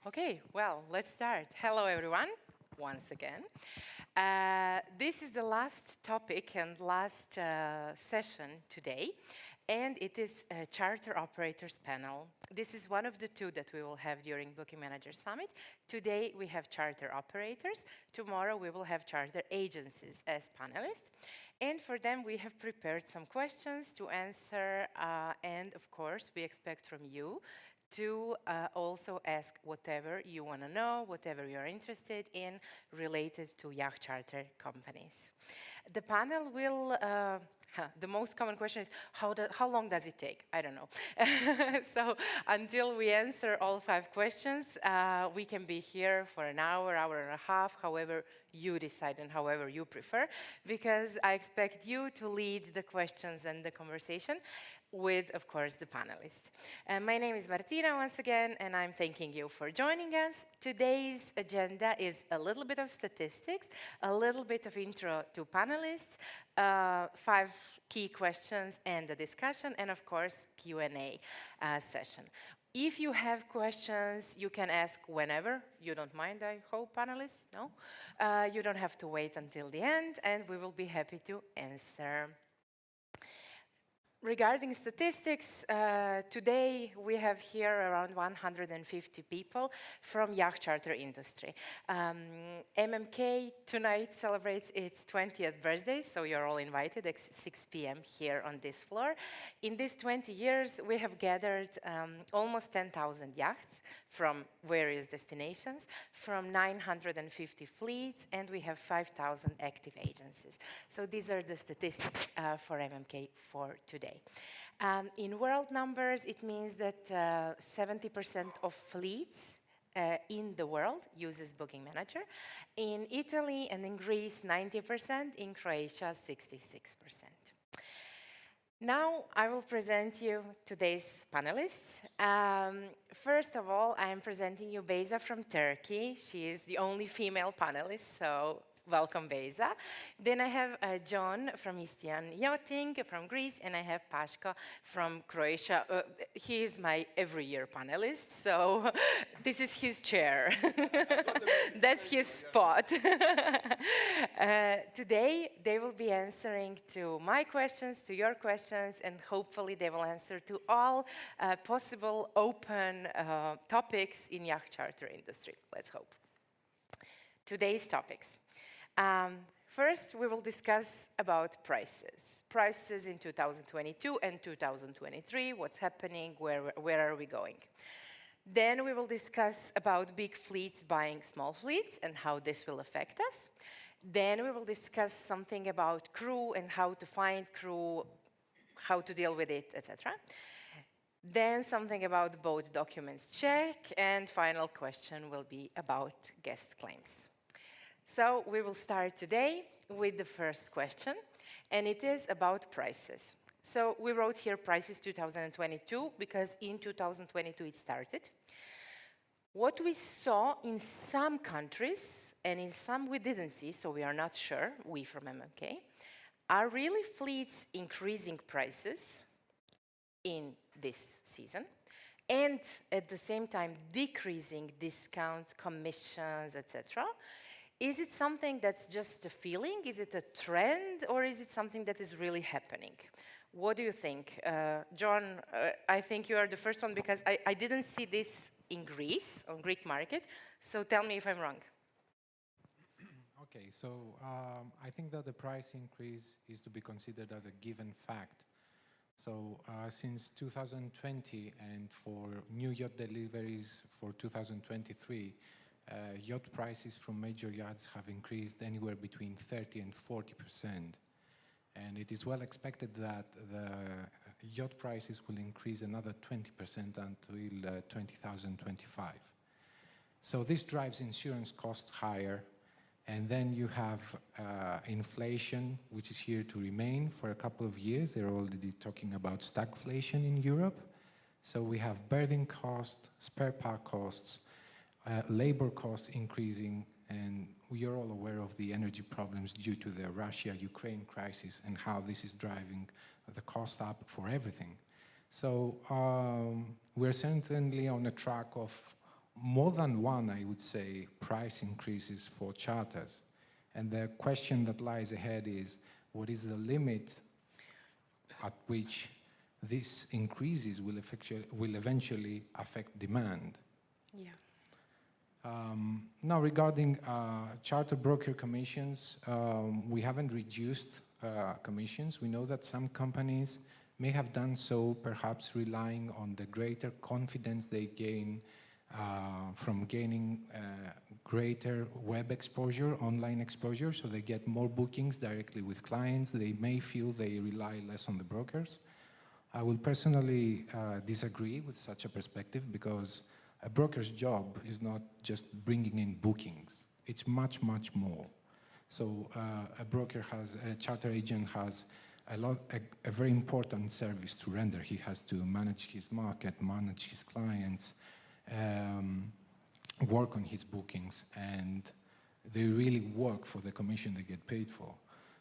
Okay, well, let's start. Hello, everyone, once again. This is the last topic and last session today, and it is a Charter Operators panel. This is one of the two that we will have during Booking Manager Summit. Today, we have Charter Operators. Tomorrow, we will have Charter Agencies as panelists. And for them, we have prepared some questions to answer, and of course, we expect from you to also ask whatever you want to know, whatever you're interested in related to yacht charter companies. The panel will, the most common question is, how long does it take? I don't know. So until we answer all 5 questions, we can be here for an hour, hour and a half, however you decide and however you prefer, because I expect you to lead the questions and the conversation with, of course, the panelists. My name is Martina once again, and I'm thanking you for joining us. Today's agenda is a little bit of statistics, a little bit of intro to panelists, 5 key questions and a discussion, and of course, Q&A session. If you have questions, you can ask whenever. You don't mind, I hope, panelists? No? You don't have to wait until the end, and we will be happy to answer. Regarding statistics, today we have here around 150 people from yacht charter industry. MMK tonight celebrates its 20th birthday, so you're all invited at 6 p.m. here on this floor. In these 20 years, we have gathered almost 10,000 yachts from various destinations, from 950 fleets, and we have 5,000 active agencies. So these are the statistics for MMK for today. In world numbers, it means that 70% of fleets in the world uses Booking Manager. In Italy and in Greece, 90%. In Croatia, 66%. Now, I will present you today's panelists. First of all, I am presenting you Beyza from Turkey. She is the only female panelist, so welcome, Beyza. Then I have John from Istian Yachting from Greece, and I have Paško from Croatia. He is my every year panelist, so this is his chair. That's his spot. Today, they will be answering to my questions, to your questions, and hopefully they will answer to all possible open topics in yacht charter industry. Let's hope. Today's topics. First, we will discuss about prices. Prices in 2022 and 2023, what's happening, where are we going. Then we will discuss about big fleets buying small fleets and how this will affect us. Then we will discuss something about crew and how to find crew, how to deal with it, etc. Then something about boat documents check, and final question will be about guest claims. So we will start today with the first question, and it is about prices. So we wrote here prices 2022 because in 2022 it started. What we saw in some countries, and in some we didn't see, so we are not sure, we from MMK, are really fleets increasing prices in this season, and at the same time decreasing discounts, commissions, etc. Is it something that's just a feeling? Is it a trend? Or is it something that is really happening? What do you think? John, I think you are the first one because I didn't see this in Greece, on Greek market. So tell me if I'm wrong. Okay, so I think that the price increase is to be considered as a given fact. So since 2020 and for new yacht deliveries for 2023, yacht prices from major yachts have increased anywhere between 30 and 40%. And it is well expected that the yacht prices will increase another 20% until 2025. So this drives insurance costs higher. And then you have inflation, which is here to remain for a couple of years. They're already talking about stagflation in Europe. So we have berthing costs, spare part costs, labor costs increasing, and we are all aware of the energy problems due to the Russia-Ukraine crisis and how this is driving the cost up for everything. So we're certainly on a track of more than one, I would say, price increases for charters. And the question that lies ahead is, what is the limit at which these increases will eventually affect demand? Yeah. Now, regarding charter broker commissions, we haven't reduced commissions. We know that some companies may have done so, perhaps relying on the greater confidence they gain from gaining greater web exposure, online exposure, so they get more bookings directly with clients. They may feel they rely less on the brokers. I will personally disagree with such a perspective, because a broker's job is not just bringing in bookings. It's much, much more. So a charter agent has a very important service to render. He has to manage his market, manage his clients, work on his bookings, and they really work for the commission they get paid for.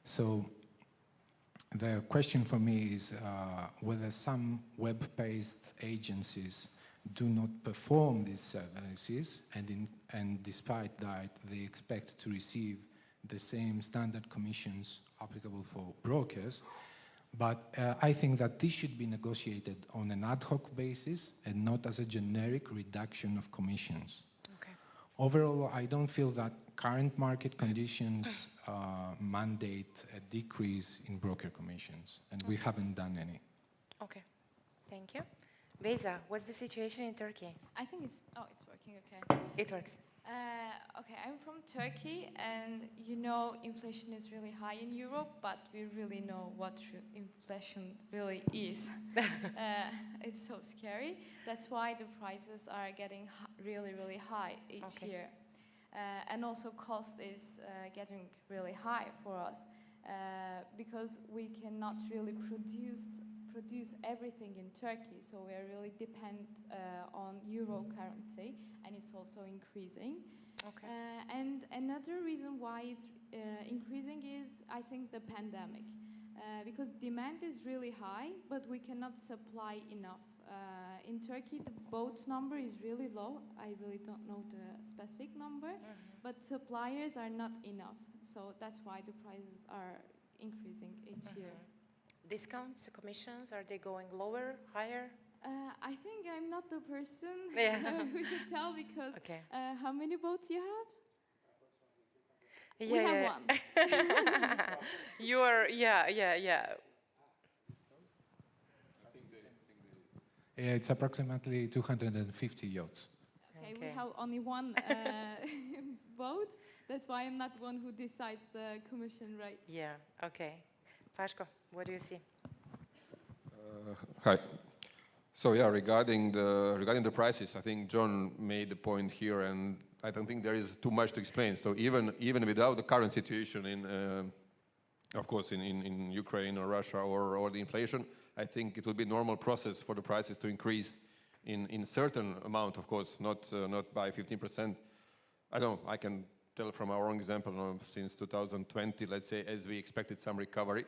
So the question for me is whether some web-based agencies do not perform these services, and despite that, they expect to receive the same standard commissions applicable for brokers. But I think that this should be negotiated on an ad hoc basis and not as a generic reduction of commissions. Okay. Overall, I don't feel that current market conditions mandate a decrease in broker commissions, and we haven't done any. Okay, thank you. Beyza, what's the situation in Turkey? I think it's working okay. It works. Okay, I'm from Turkey, and you know inflation is really high in Europe, but we really know what inflation really is. It's so scary. That's why the prices are getting really, really high each year. And also cost is getting really high for us because we cannot really produce everything in Turkey, so we are really dependent on euro currency, and it's also increasing. Okay. And another reason why it's increasing is, I think, the pandemic, because demand is really high, but we cannot supply enough. In Turkey, the boat number is really low. I really don't know the specific number, but suppliers are not enough, so that's why the prices are increasing each year. Discounts, commissions, are they going lower, higher? I think I'm not the person who should tell, because how many boats you have? We have one. It's approximately 250 yachts. Okay, we have only one boat. That's why I'm not the one who decides the commission rates. Yeah, okay. Paško, what do you see? Hi. So yeah, regarding the prices, I think John made the point here, and I don't think there is too much to explain. So even without the current situation of course, in Ukraine or Russia or the inflation, I think it will be a normal process for the prices to increase in certain amount, of course, not by 15%. I don't know, I can tell from our own example, since 2020, let's say, as we expected some recovery,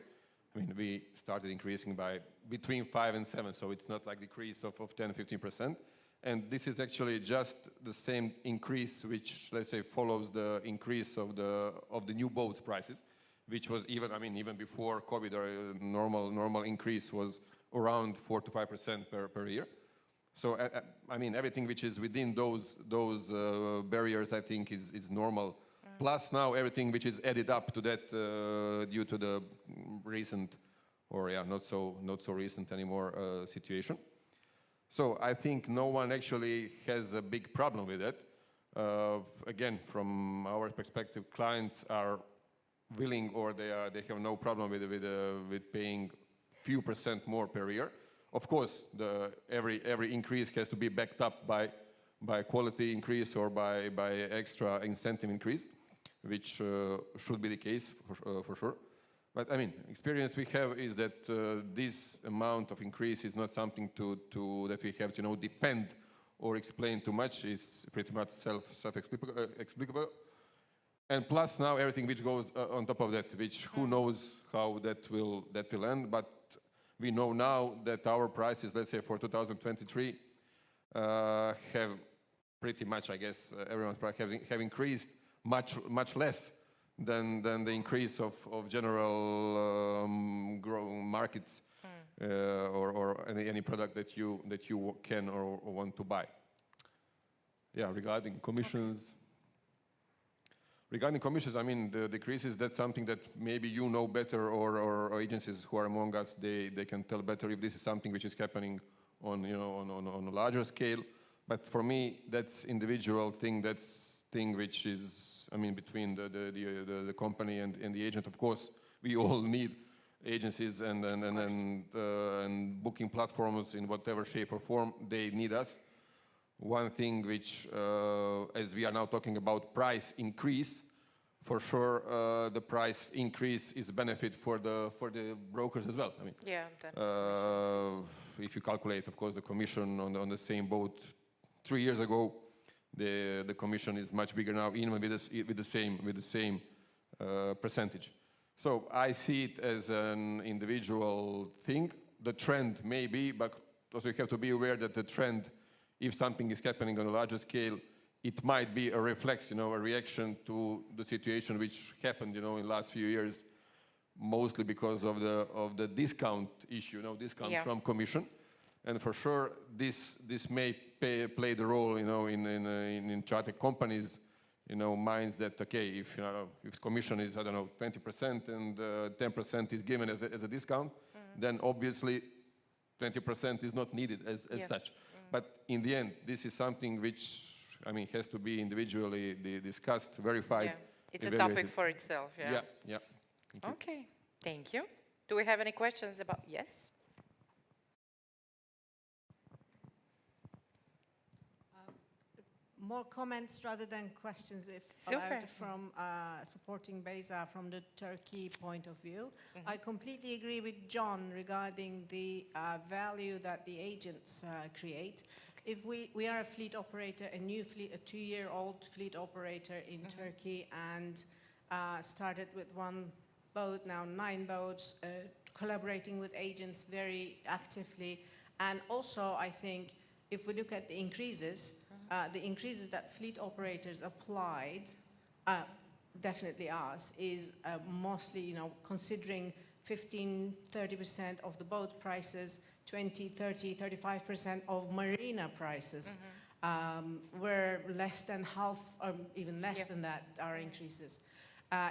I mean, we started increasing by between 5 and 7, so it's not like decrease of 10, 15%. And this is actually just the same increase which, let's say, follows the increase of the new boat prices, which was even before COVID, normal increase was around 4 to 5% per year. So I mean, everything which is within those barriers, I think, is normal. Plus now everything which is added up to that due to the recent, or not so recent anymore situation. So I think no one actually has a big problem with it. Again, from our perspective, clients are willing, or they have no problem with paying few percent more per year. Of course, every increase has to be backed up by quality increase or by extra incentive increase, which should be the case for sure. But I mean, experience we have is that this amount of increase is not something that we have to defend or explain too much. It's pretty much self-explicable. And plus now everything which goes on top of that, which who knows how that will end. But we know now that our prices, let's say for 2023, have pretty much, I guess, everyone's price have increased much less than the increase of general markets or any product that you can or want to buy. Yeah, regarding commissions. Regarding commissions, I mean, the decreases, that's something that maybe you know better, or agencies who are among us, they can tell better if this is something which is happening on a larger scale. But for me, that's individual thing. That's thing which is, I mean, between the company and the agent. Of course, we all need agencies and booking platforms in whatever shape or form. They need us. One thing which, as we are now talking about price increase, for sure, the price increase is a benefit for the brokers as well. I mean, yeah, if you calculate, of course, the commission on the same boat 3 years ago, the commission is much bigger now, even with the same percentage. So I see it as an individual thing. The trend may be, but also you have to be aware that the trend, if something is happening on a larger scale, it might be a reflex, a reaction to the situation which happened, in the last few years, mostly because of the discount issue, discount from commission, and for sure this may play the role, in charter companies, minds that okay, if commission is 20% and 10% is given as a discount, then obviously 20% is not needed as such. But in the end, this is something which, I mean, has to be individually discussed, verified. Yeah. It's a topic for itself, yeah. Yeah. Okay, thank you. Do we have any questions about, yes? More comments rather than questions, if Super. allowed, from supporting Beyza from the Turkey point of view. I completely agree with John regarding the value that the agents create. If we are a fleet operator, a 2-year-old fleet operator in Turkey, and started with 1 boat, now 9 boats, collaborating with agents very actively. And also, I think, if we look at the increases that fleet operators applied, definitely us, is mostly, considering 15-30% of the boat prices, 20-30-35% of marina prices, were less than half, or even less than that, our increases.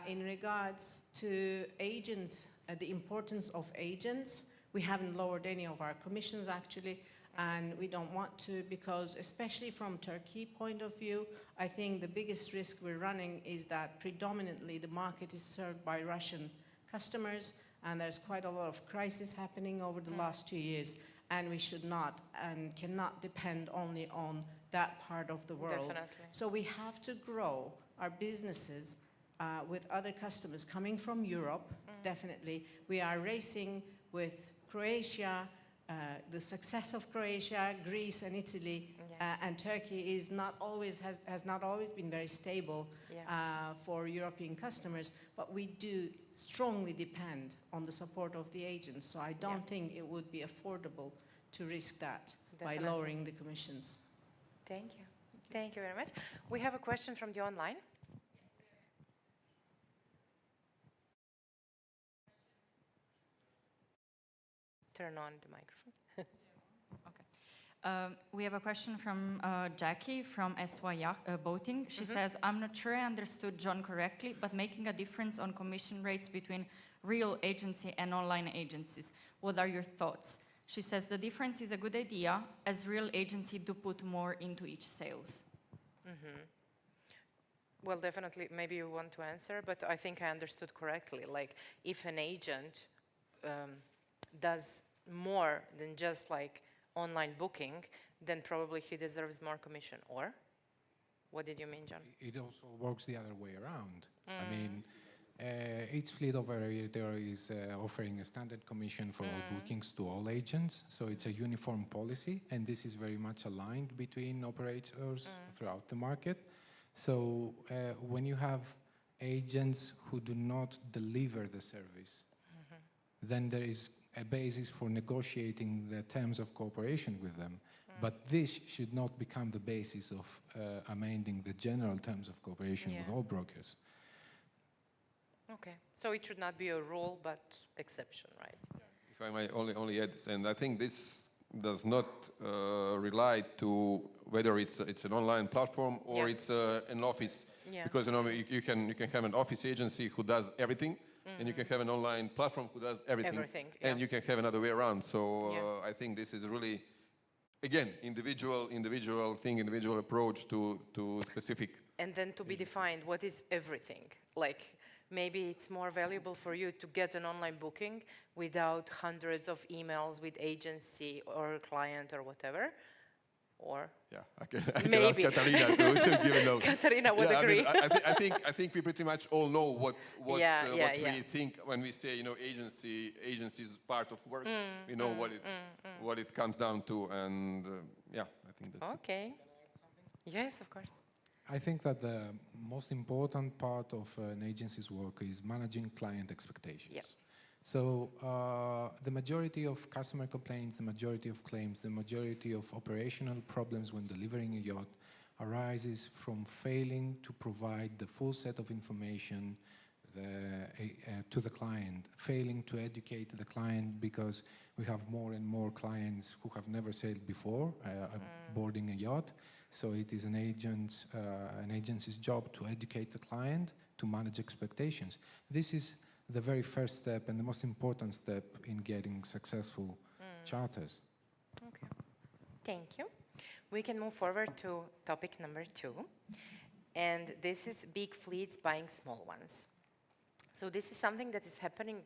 In regards to the importance of agents, we haven't lowered any of our commissions, actually. And we don't want to, because especially from Turkey point of view, I think the biggest risk we're running is that predominantly the market is served by Russian customers, and there's quite a lot of crisis happening over the last 2 years, and we should not and cannot depend only on that part of the world. Definitely. So we have to grow our businesses with other customers coming from Europe, definitely. We are racing with Croatia. The success of Croatia, Greece, and Italy, and Turkey has not always been very stable for European customers, but we do strongly depend on the support of the agents. So I don't think it would be affordable to risk that by lowering the commissions. Thank you. Thank you very much. We have a question from the online. Turn on the microphone. Okay. We have a question from Jackie from SY Boating. She says, I'm not sure I understood John correctly, but making a difference on commission rates between real agency and online agencies. What are your thoughts? She says the difference is a good idea, as real agency do put more into each sales. Well, definitely, maybe you want to answer, but I think I understood correctly. Like, if an agent does more than just like online booking, then probably he deserves more commission. Or what did you mean, John? It also works the other way around. I mean, each fleet operator is offering a standard commission for all bookings to all agents, so it's a uniform policy, and this is very much aligned between operators throughout the market. So when you have agents who do not deliver the service, then there is a basis for negotiating the terms of cooperation with them. But this should not become the basis of amending the general terms of cooperation with all brokers. Okay, so it should not be a rule, but exception, right? If I might only add, and I think this does not rely to whether it's an online platform or it's an office, because you can have an office agency who does everything, and you can have an online platform who does everything, and you can have another way around. So I think this is really, again, individual thing, individual approach to specific. And then to be defined, what is everything? Like, maybe it's more valuable for you to get an online booking without hundreds of emails with agency or client or whatever, or I can ask Katarina to give a note. Katarina would agree. I think we pretty much all know what we think when we say agency is part of work. We know what it comes down to, and I think that's okay. Yes, of course. I think that the most important part of an agency's work is managing client expectations. Yeah. So the majority of customer complaints, the majority of claims, the majority of operational problems when delivering a yacht arises from failing to provide the full set of information to the client, failing to educate the client, because we have more and more clients who have never sailed before boarding a yacht. So it is an agency's job to educate the client, to manage expectations. This is the very first step and the most important step in getting successful charters. Okay, thank you. We can move forward to topic number 2. And this is big fleets buying small ones. So this is something that is happening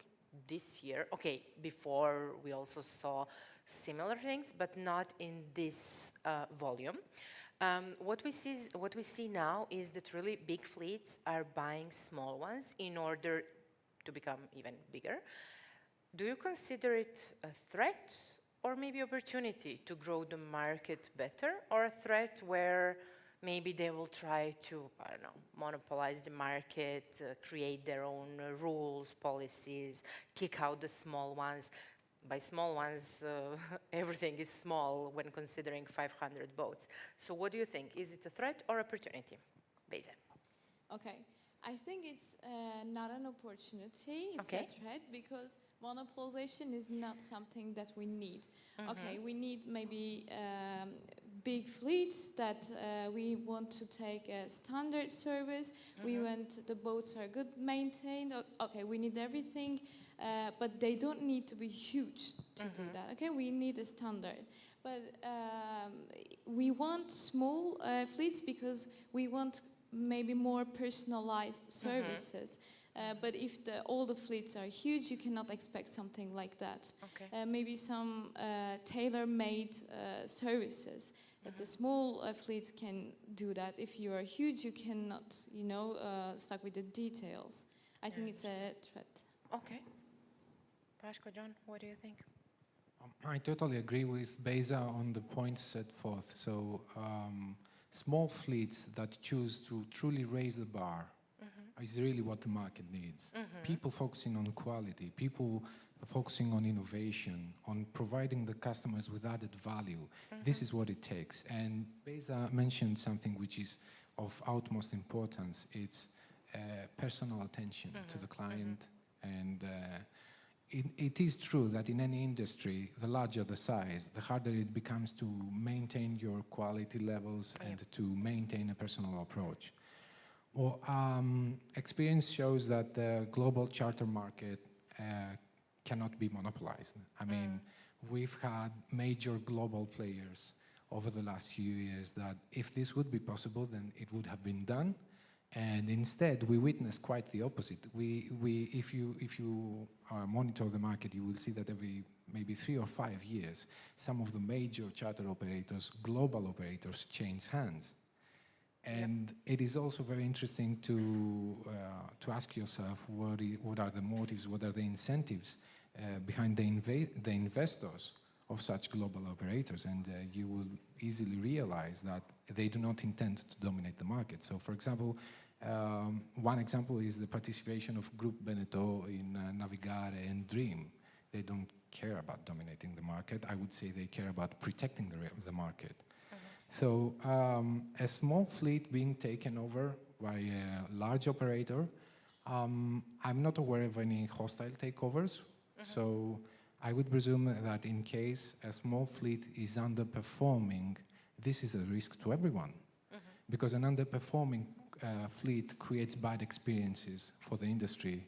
this year. Okay, before we also saw similar things, but not in this volume. What we see now is that really big fleets are buying small ones in order to become even bigger. Do you consider it a threat or maybe opportunity to grow the market better, or a threat where maybe they will try to, I don't know, monopolize the market, create their own rules, policies, kick out the small ones? By small ones, everything is small when considering 500 boats. So what do you think? Is it a threat or opportunity? Beyza. Okay, I think it's not an opportunity, it's a threat, because monopolization is not something that we need. Okay, we need maybe big fleets that we want to take a standard service, we want the boats are good maintained, okay, we need everything. But they don't need to be huge to do that. Okay, we need a standard. But we want small fleets because we want maybe more personalized services. But if all the fleets are huge, you cannot expect something like that. Okay. Maybe some tailor-made services. That the small fleets can do that. If you are huge, you cannot, stuck with the details. I think it's a threat. Okay. Paško, John, what do you think? I totally agree with Beyza on the points set forth. So small fleets that choose to truly raise the bar is really what the market needs. People focusing on quality, people focusing on innovation, on providing the customers with added value. This is what it takes. And Beyza mentioned something which is of utmost importance. It's personal attention to the client. And it is true that in any industry, the larger the size, the harder it becomes to maintain your quality levels and to maintain a personal approach. Well, experience shows that the global charter market cannot be monopolized. I mean, we've had major global players over the last few years that if this would be possible, then it would have been done. And instead, we witness quite the opposite. If you monitor the market, you will see that every maybe 3 or 5 years, some of the major charter operators, global operators, change hands. And it is also very interesting to ask yourself what are the motives, what are the incentives behind the investors of such global operators, and you will easily realize that they do not intend to dominate the market. So, for example, one example is the participation of Group Beneteau in Navigare and Dream. They don't care about dominating the market. I would say they care about protecting the market. So a small fleet being taken over by a large operator, I'm not aware of any hostile takeovers. So I would presume that in case a small fleet is underperforming, this is a risk to everyone. Because an underperforming fleet creates bad experiences for the industry,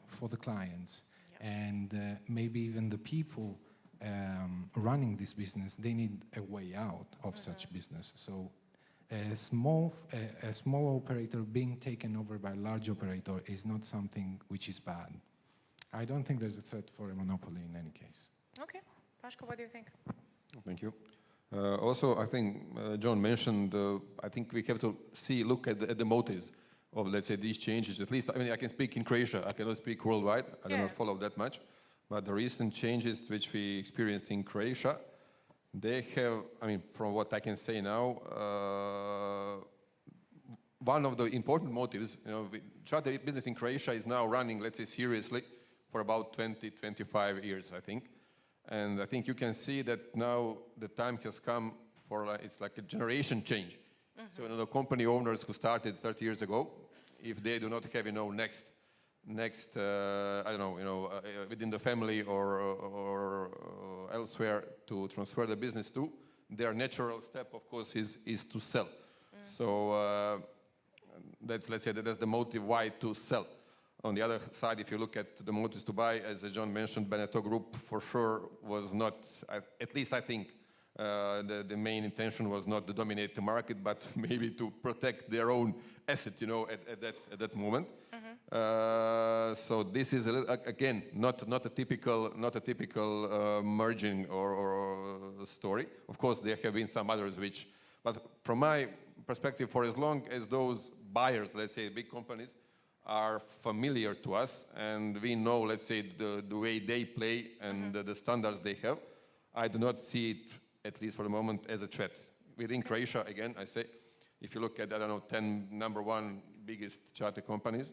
for the clients, and maybe even the people running this business, they need a way out of such business. So a small operator being taken over by a large operator is not something which is bad. I don't think there's a threat for a monopoly in any case. Okay. Paško, what do you think? Thank you. Also, I think John mentioned, I think we have to look at the motives of, let's say, these changes. At least, I mean, I can speak in Croatia. I cannot speak worldwide. I do not follow that much. But the recent changes which we experienced in Croatia, they have, I mean, from what I can say now, one of the important motives, you know, charter business in Croatia is now running, let's say, seriously for about 20, 25 years, I think. And I think you can see that now the time has come for, it's like a generation change. So, you know, the company owners who started 30 years ago, if they do not have, you know, next, I don't know, you know, within the family or elsewhere to transfer the business to, their natural step, of course, is to sell. So that's, let's say, that's the motive why to sell. On the other side, if you look at the motives to buy, as John mentioned, Beneteau Group for sure was not, at least I think, the main intention was not to dominate the market, but maybe to protect their own asset, you know, at that moment. So this is again not a typical merging or story. Of course, there have been some others which, but from my perspective, for as long as those buyers, let's say big companies, are familiar to us and we know, let's say, the way they play and the standards they have, I do not see it, at least for the moment, as a threat. Within Croatia, again, I say, if you look at, I don't know, 10 number one biggest charter companies,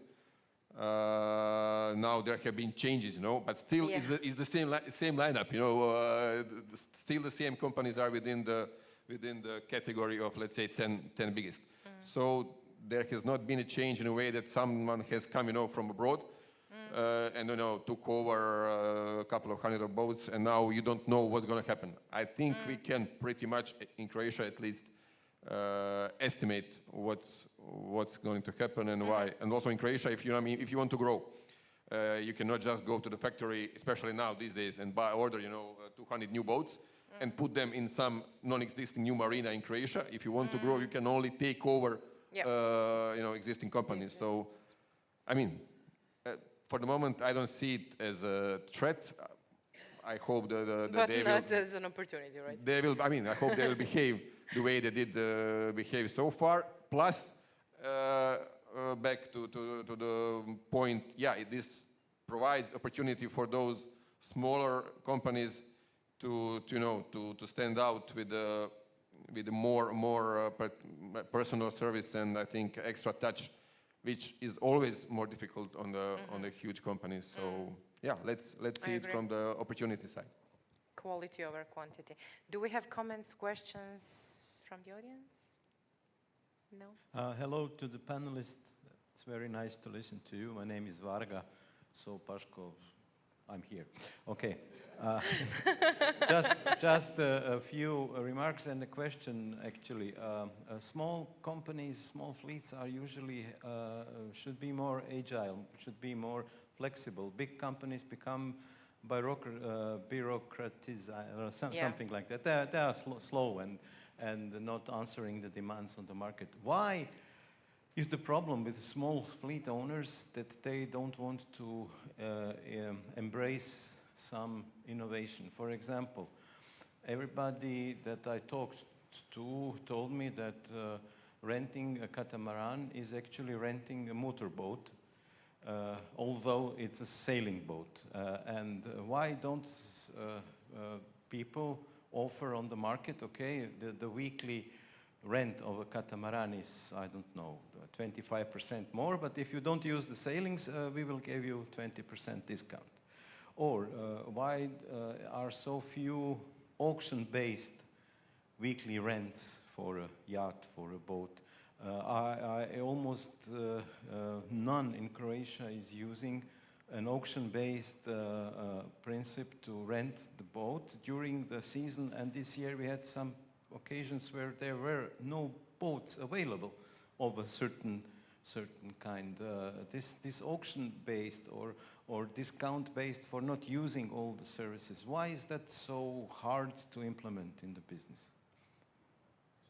now there have been changes, you know, but still it's the same lineup, you know, still the same companies are within the category of, let's say, 10 biggest. So there has not been a change in a way that someone has come, you know, from abroad and, you know, took over a couple of hundred of boats and now you don't know what's going to happen. I think we can pretty much, in Croatia at least, estimate what's going to happen and why. And also in Croatia, if you know, I mean, if you want to grow, you cannot just go to the factory, especially now these days, and order, you know, 200 new boats and put them in some non-existing new marina in Croatia. If you want to grow, you can only take over, you know, existing companies. So, I mean, for the moment, I don't see it as a threat. I hope that but they not will, as an opportunity, right? they will. I mean, I hope they will behave the way they did behave so far. Plus, back to the point, this provides opportunity for those smaller companies to you know to stand out with the more personal service and I think extra touch, which is always more difficult on the huge companies. So let's see it from the opportunity side. Quality over quantity. Do we have comments, questions from the audience? No? Hello to the panelists. It's very nice to listen to you. My name is Varga, so Paško, I'm here. Okay. Just a few remarks and a question, actually. Small companies, small fleets are usually, should be more agile, should be more flexible. Big companies become bureaucratized, something like that. They are slow and not answering the demands on the market. Why is the problem with small fleet owners that they don't want to embrace some innovation? For example, everybody that I talked to told me that renting a catamaran is actually renting a motorboat, although it's a sailing boat. And why don't people offer on the market, okay, the weekly rent of a catamaran is, I don't know, 25% more, but if you don't use the sailings, we will give you 20% discount. Or why are so few auction-based weekly rents for a yacht, for a boat? I almost none in Croatia is using an auction-based principle to rent the boat during the season, and this year we had some occasions where there were no boats available of a certain kind. This auction-based or discount-based for not using all the services, why is that so hard to implement in the business?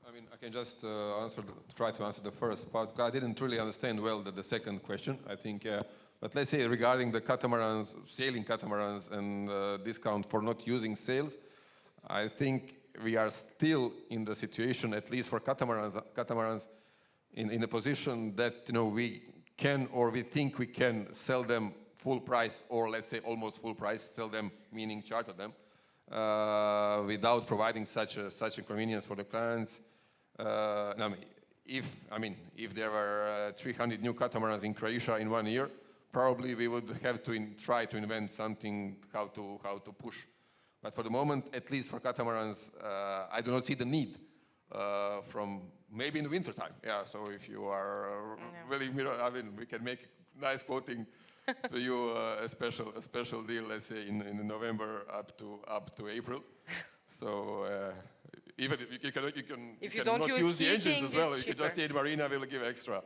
I mean, I can just try to answer the first part. I didn't really understand well the second question. I think, but let's say regarding the catamarans, sailing catamarans, and discount for not using sails, I think we are still in the situation, at least for catamarans, in a position that we can or we think we can sell them full price, or let's say almost full price, sell them meaning charter them, without providing such inconvenience for the clients. If there were 300 new catamarans in Croatia in 1 year, probably we would have to try to invent something how to push. But for the moment, at least for catamarans, I do not see the need from maybe in the winter time. Yeah, so if you are really, we can make a nice quoting to you, a special deal, let's say in November up to April. So even if you can don't not use use the heating, engines as well, it's you can just stay in marina, we'll give extra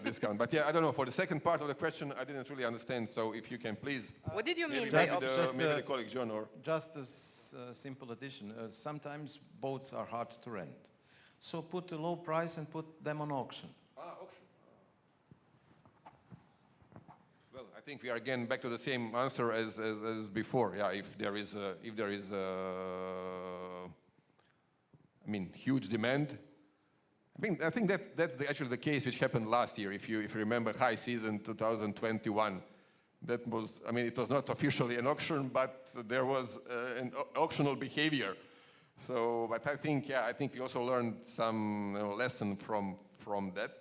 discount. But yeah, I don't know, for the second part of the question, I didn't really understand, so if you can please. What did you mean Maybe by maybe the colleague John or. Just a simple addition. Sometimes boats are hard to rent. So put a low price and put them on auction. Auction. Well, I think we are again back to the same answer as before. Yeah, if there is huge demand. I think that's actually the case which happened last year. If you remember, high season 2021, that was, it was not officially an auction, but there was an auctional behavior. So, but I think we also learned some lesson from that.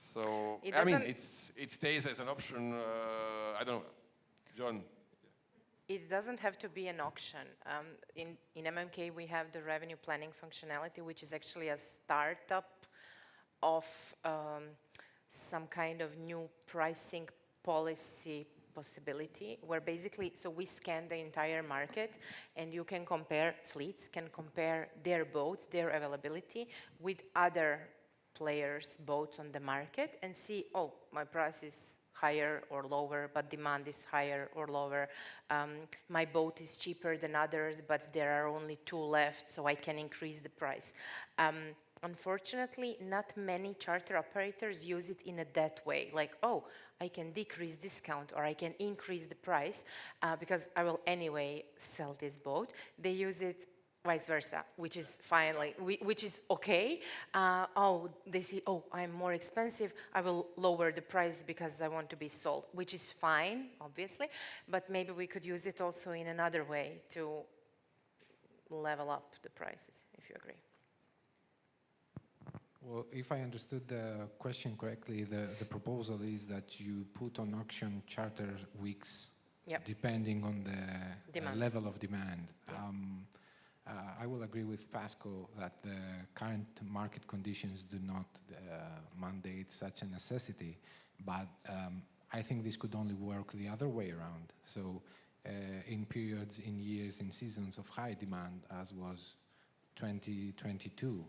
So, it stays as an option. I don't know, John. It doesn't have to be an auction. In MMK, we have the revenue planning functionality, which is actually a startup of some kind of new pricing policy possibility, where basically, so we scan the entire market, and you can compare, fleets can compare their boats, their availability, with other players' boats on the market, and see, oh, my price is higher or lower, but demand is higher or lower. My boat is cheaper than others, but there are only 2 left, so I can increase the price. Unfortunately, not many charter operators use it in that way, like, oh, I can decrease discount or I can increase the price because I will anyway sell this boat. They use it vice versa, which is fine, which is okay. They see, oh, I'm more expensive, I will lower the price because I want to be sold, which is fine, obviously, but maybe we could use it also in another way to level up the prices, if you agree. Well, if I understood the question correctly, the proposal is that you put on auction charter weeks, depending on the level of demand. I will agree with Paško that the current market conditions do not mandate such a necessity, but I think this could only work the other way around. So in periods, in years, in seasons of high demand, as was 2022,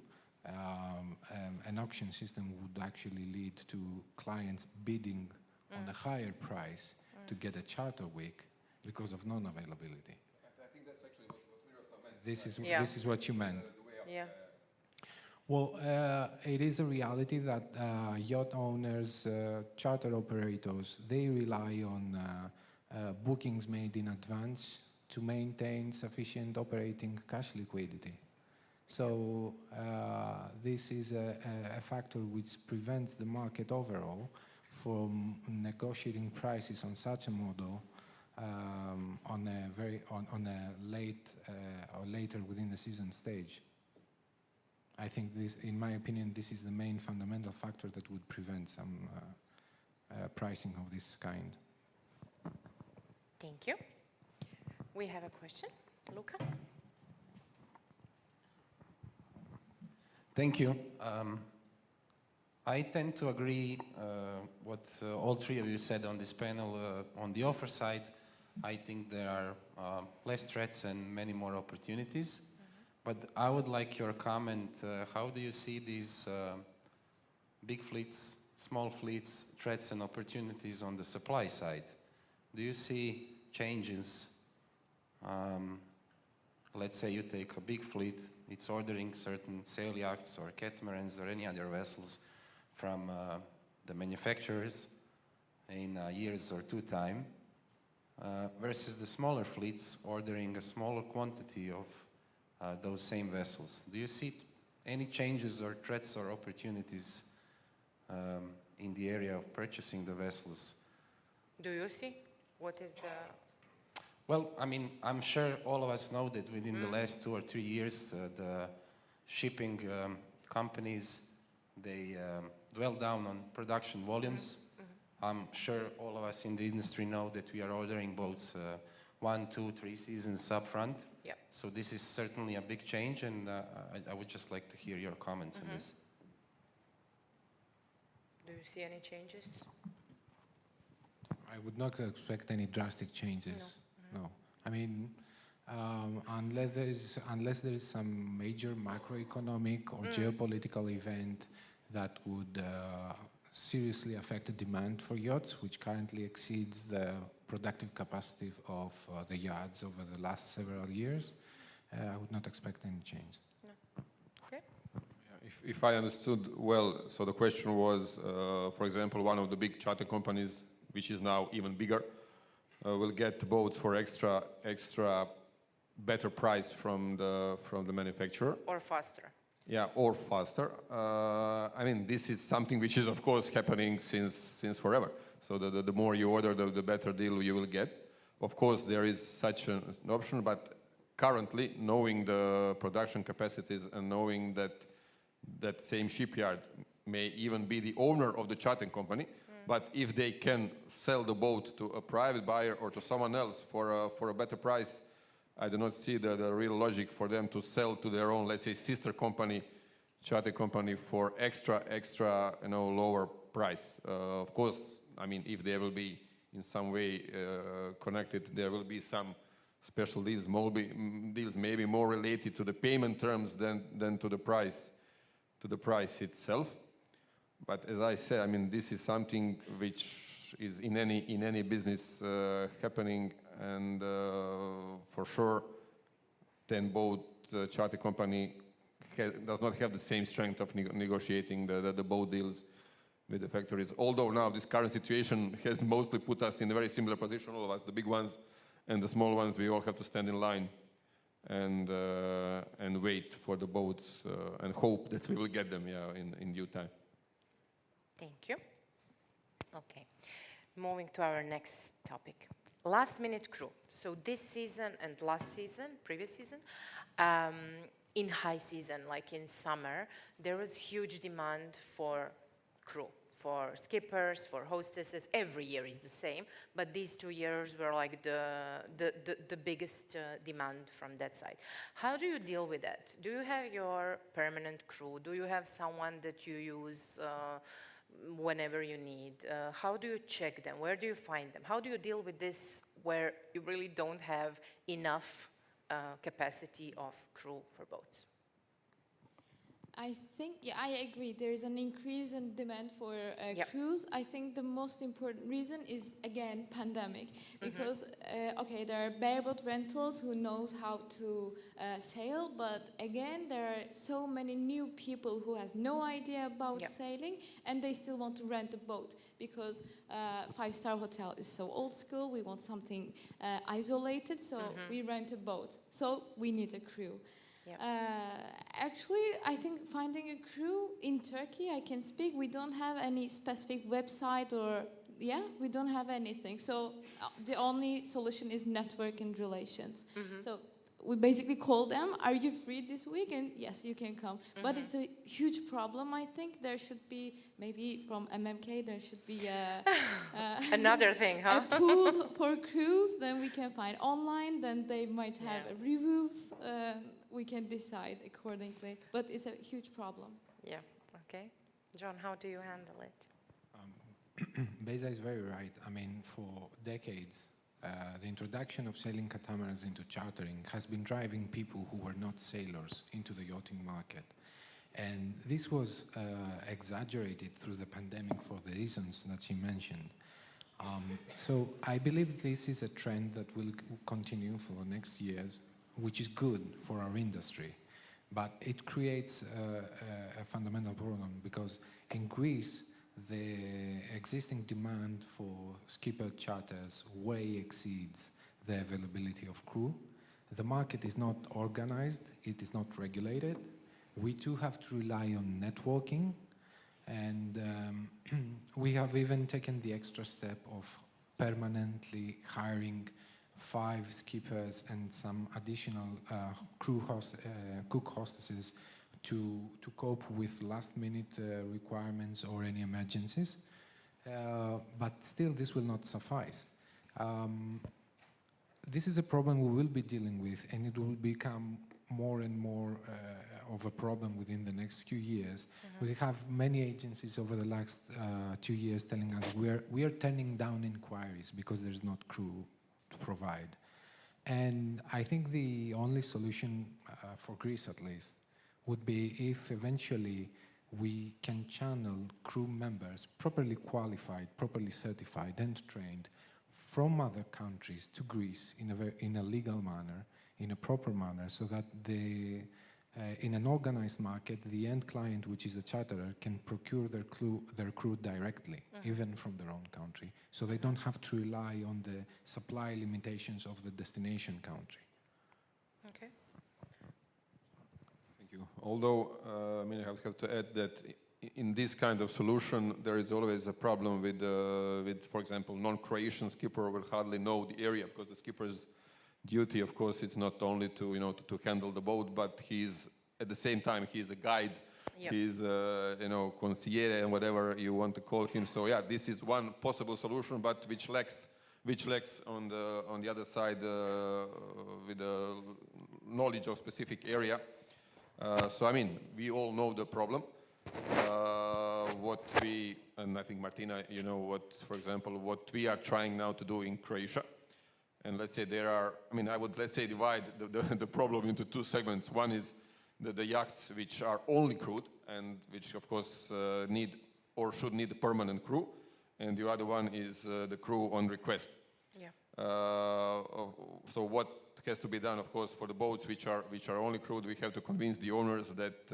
an auction system would actually lead to clients bidding on a higher price to get a charter week because of non-availability. I think that's actually what Miroslav meant. This is what you meant. Yeah. Well, it is a reality that yacht owners, charter operators, they rely on bookings made in advance to maintain sufficient operating cash liquidity. So this is a factor which prevents the market overall from negotiating prices on such a model on a late or later within the season stage. I think this, in my opinion, this is the main fundamental factor that would prevent some pricing of this kind. Thank you. We have a question. Luca? Thank you. I tend to agree what all three of you said on this panel. On the offer side, I think there are less threats and many more opportunities. But I would like your comment. How do you see these big fleets, small fleets, threats and opportunities on the supply side? Do you see changes? Let's say you take a big fleet, it's ordering certain sail yachts or catamarans or any other vessels from the manufacturers in a years or two time, versus the smaller fleets ordering a smaller quantity of those same vessels. Do you see any changes or threats or opportunities in the area of purchasing the vessels? Do you see? What is the... Well, I mean, I'm sure all of us know that within the last 2 or 3 years, the shipping companies, they dwell down on production volumes. I'm sure all of us in the industry know that we are ordering boats 1, 2, 3 seasons up front. Yeah. So this is certainly a big change, and I would just like to hear your comments on this. Do you see any changes? I would not expect any drastic changes. No. I mean, unless there is some major macroeconomic or geopolitical event that would seriously affect the demand for yachts, which currently exceeds the productive capacity of the yards over the last several years, I would not expect any change. No. Okay. If I understood well, so the question was, for example, one of the big charter companies, which is now even bigger, will get boats for extra better price from the manufacturer. Or faster. Yeah, or faster. I mean, this is something which is, of course, happening since forever. So the more you order, the better deal you will get. Of course, there is such an option, but currently, knowing the production capacities and knowing that same shipyard may even be the owner of the chartering company, but if they can sell the boat to a private buyer or to someone else for a better price, I do not see the real logic for them to sell to their own, let's say, sister company, charter company, for extra, lower price. Of course, I mean, if they will be in some way connected, there will be some special deals, deals maybe more related to the payment terms than to the price itself. But as I said, I mean, this is something which is in any business happening, and for sure, 10-boat charter company does not have the same strength of negotiating the boat deals with the factories. Although now this current situation has mostly put us in a very similar position, all of us, the big ones and the small ones, we all have to stand in line and wait for the boats and hope that we will get them in due time. Thank you. Okay. Moving to our next topic. Last minute crew. So this season and last season, previous season, in high season, like in summer, there was huge demand for crew, for skippers, for hostesses. Every year is the same, but these 2 years were like the biggest demand from that side. How do you deal with that? Do you have your permanent crew? Do you have someone that you use whenever you need? How do you check them? Where do you find them? How do you deal with this where you really don't have enough capacity of crew for boats? I think, yeah, I agree. There is an increase in demand for crews. I think the most important reason is, again, pandemic. Because, okay, there are bareboat rentals who knows how to sail, but again, there are so many new people who has no idea about sailing, and they still want to rent a boat because 5-star hotel is so old school. We want something isolated, so we rent a boat. So we need a crew. Actually, I think finding a crew in Turkey, I can speak, we don't have any specific website or, we don't have anything. So the only solution is network and relations. So we basically call them, are you free this week? And yes, you can come. But it's a huge problem, I think. There should be, maybe from MMK, there should be a Another thing, huh? a pool for crews, then we can find online, then they might have reviews, we can decide accordingly. But it's a huge problem. Yeah, okay. John, how do you handle it? Beyza is very right. I mean, for decades, the introduction of sailing catamarans into chartering has been driving people who were not sailors into the yachting market. And this was exaggerated through the pandemic for the reasons that she mentioned. So I believe this is a trend that will continue for the next years, which is good for our industry. But it creates a fundamental problem because in Greece, the existing demand for skipper charters way exceeds the availability of crew. The market is not organized, it is not regulated. We too have to rely on networking, and we have even taken the extra step of permanently hiring 5 skippers and some additional cook hostesses to cope with last-minute requirements or any emergencies. But still, this will not suffice. This is a problem we will be dealing with, and it will become more and more of a problem within the next few years. We have many agencies over the last 2 years telling us we are turning down inquiries because there's not crew to provide. And I think the only solution, for Greece at least, would be if eventually we can channel crew members properly qualified, properly certified and trained from other countries to Greece in a legal manner, in a proper manner, so that in an organized market, the end client, which is the charterer, can procure their crew directly, even from their own country, so they don't have to rely on the supply limitations of the destination country. Okay. Thank you. Although, I mean, I have to add that in this kind of solution, there is always a problem with for example, non-Croatian skipper will hardly know the area, because the skipper's duty, of course, it's not only to to handle the boat, but he's at the same time he's a guide. Yep. He's consigliere and whatever you want to call him. So yeah, this is one possible solution, but which lacks on the other side with the knowledge of specific area. So I mean, we all know the problem. And I think Martina, you know what, for example, what we are trying now to do in Croatia. And let's say I would divide the problem into 2 segments. One is the yachts which are only crewed and which of course need or should need a permanent crew. And the other one is the crew on request. Yeah. So what has to be done, of course, for the boats which are only crewed, we have to convince the owners that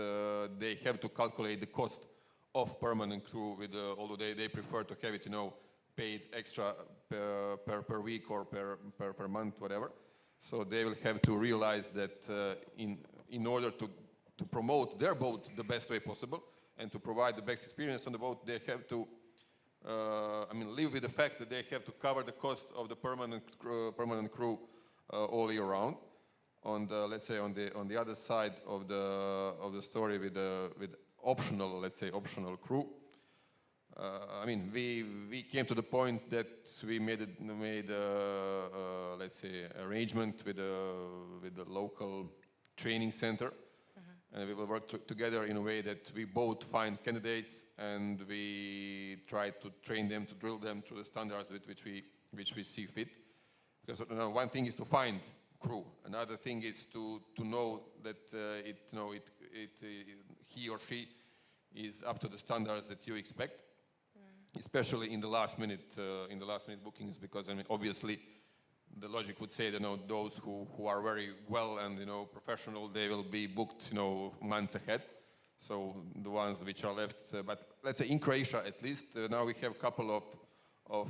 they have to calculate the cost of permanent crew, although they prefer to have it, paid extra per week or per month, whatever. So they will have to realize that in order to promote their boat the best way possible and to provide the best experience on the boat, they have to live with the fact that they have to cover the cost of the permanent crew all year round. On the other side of the story with optional crew. We came to the point that we made arrangement with the local training center, and we will work together in a way that we both find candidates and we try to train them, to drill them to the standards which we see fit. Because one thing is to find crew, another thing is to know that he or she is up to the standards that you expect. Especially in the last minute bookings, because obviously the logic would say that those who are very well and professional, they will be booked months ahead. So the ones which are left, but let's say in Croatia at least, now we have a couple of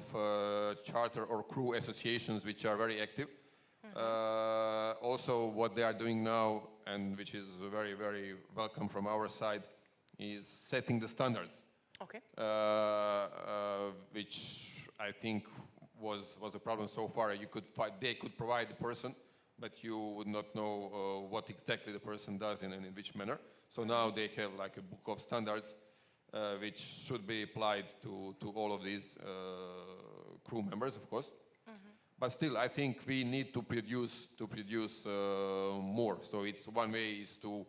charter or crew associations which are very active. Also, what they are doing now, and which is very, very welcome from our side, is setting the standards. Okay. Which I think was a problem so far. They could provide the person but you would not know what exactly the person does and in which manner. So now they have like a book of standards which should be applied to all of these crew members, of course. But still, I think we need to produce more. So it's one way is to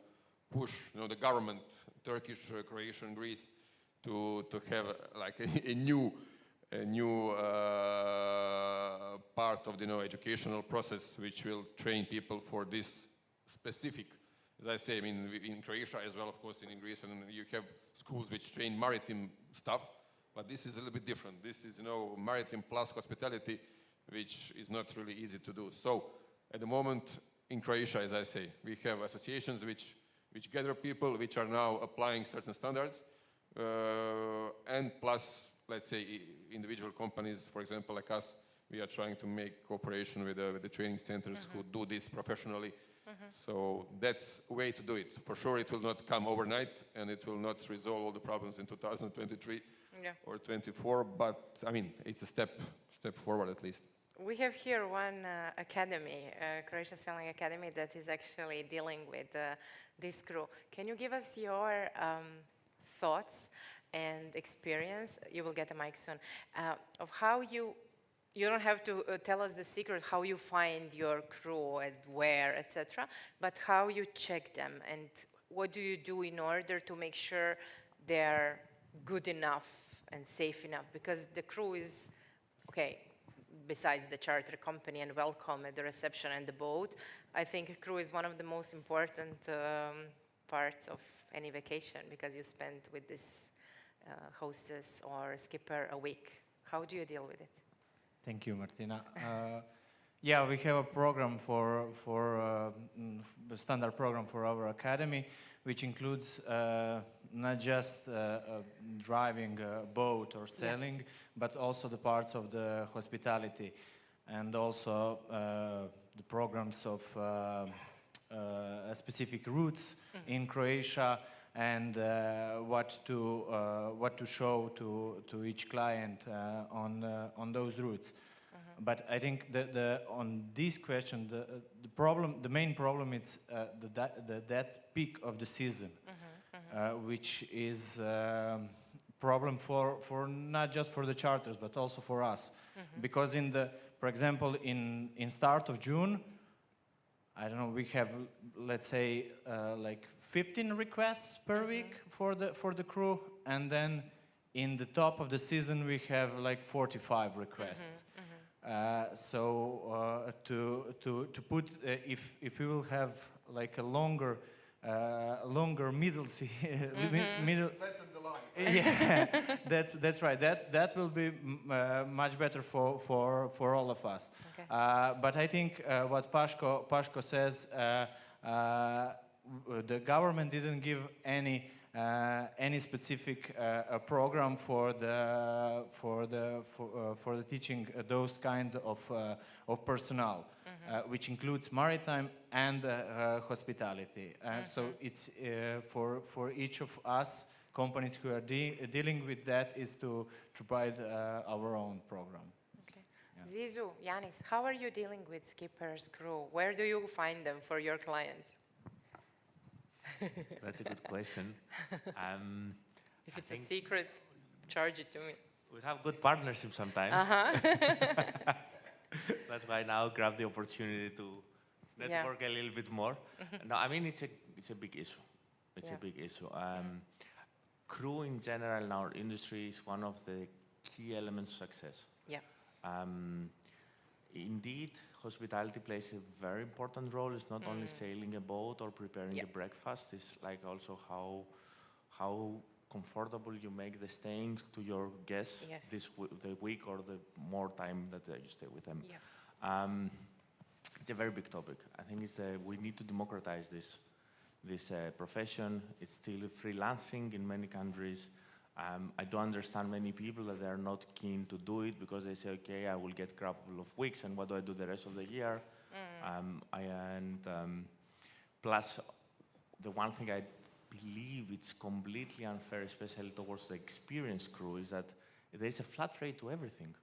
push, the government, Turkish, Croatian, Greece, to have like a new part of the educational process which will train people for this specific. As I say, I mean, in Croatia as well, of course, in Greece, and you have schools which train maritime stuff, but this is a little bit different. This is, maritime plus hospitality, which is not really easy to do. So at the moment in Croatia, as I say, we have associations which gather people which are now applying certain standards, and plus, let's say, individual companies, for example, like us, we are trying to make cooperation with the training centers who do this professionally. So that's a way to do it. For sure, it will not come overnight, and it will not resolve all the problems in 2023 or 24. But I mean, it's a step forward at least. We have here one academy, Croatian Sailing Academy, that is actually dealing with this crew. Can you give us your thoughts and experience? You will get a mic soon. Of how you don't have to tell us the secret how you find your crew and where, etc., but how you check them and what do you do in order to make sure they're good enough and safe enough? Because the crew is, okay, besides the charter company and welcome at the reception and the boat, I think crew is one of the most important parts of any vacation because you spend with this hostess or skipper a week. How do you deal with it? Thank you, Martina. Yeah, we have a program a standard program for our academy, which includes not just driving a boat or sailing, but also the parts of the hospitality, and also the programs of specific routes in Croatia, and what to show to each client on those routes. But I think on this question, the main problem is that peak of the season, which is problem for not just for the charters but also for us, because for example, in start of June, I don't know, we have, let's say, like 15 requests per week for the crew, and then in the top of the season we have like 45 requests. So to put, if we will have like a longer middle middle. Yeah, that's right. That will be much better for all of us. Okay. But I think what Paško says, the government didn't give any specific program for the teaching those kind of personnel, which includes maritime and hospitality. So it's for each of us companies who are dealing with that is to provide our own program. Okay. Yeah. Zizu, Yanis, how are you dealing with skippers, crew? Where do you find them for your clients? That's a good question. If it's a secret, charge it to me. We have good partnerships sometimes. That's why I now grab the opportunity to network a little bit more. No, I mean, it's a big issue. It's a big issue. Crew in general in our industry is one of the key elements of success. Yeah. Indeed, hospitality plays a very important role. It's not only sailing a boat or preparing a breakfast. It's like also how comfortable you make the staying to your guests the week or the more time that you stay with them. Yeah. It's a very big topic. I think we need to democratize this profession. It's still freelancing in many countries. I do understand many people that they are not keen to do it because they say, okay, I will get a couple of weeks, and what do I do the rest of the year? Plus, the one thing I believe it's completely unfair, especially towards the experienced crew, is that there is a flat rate to everything.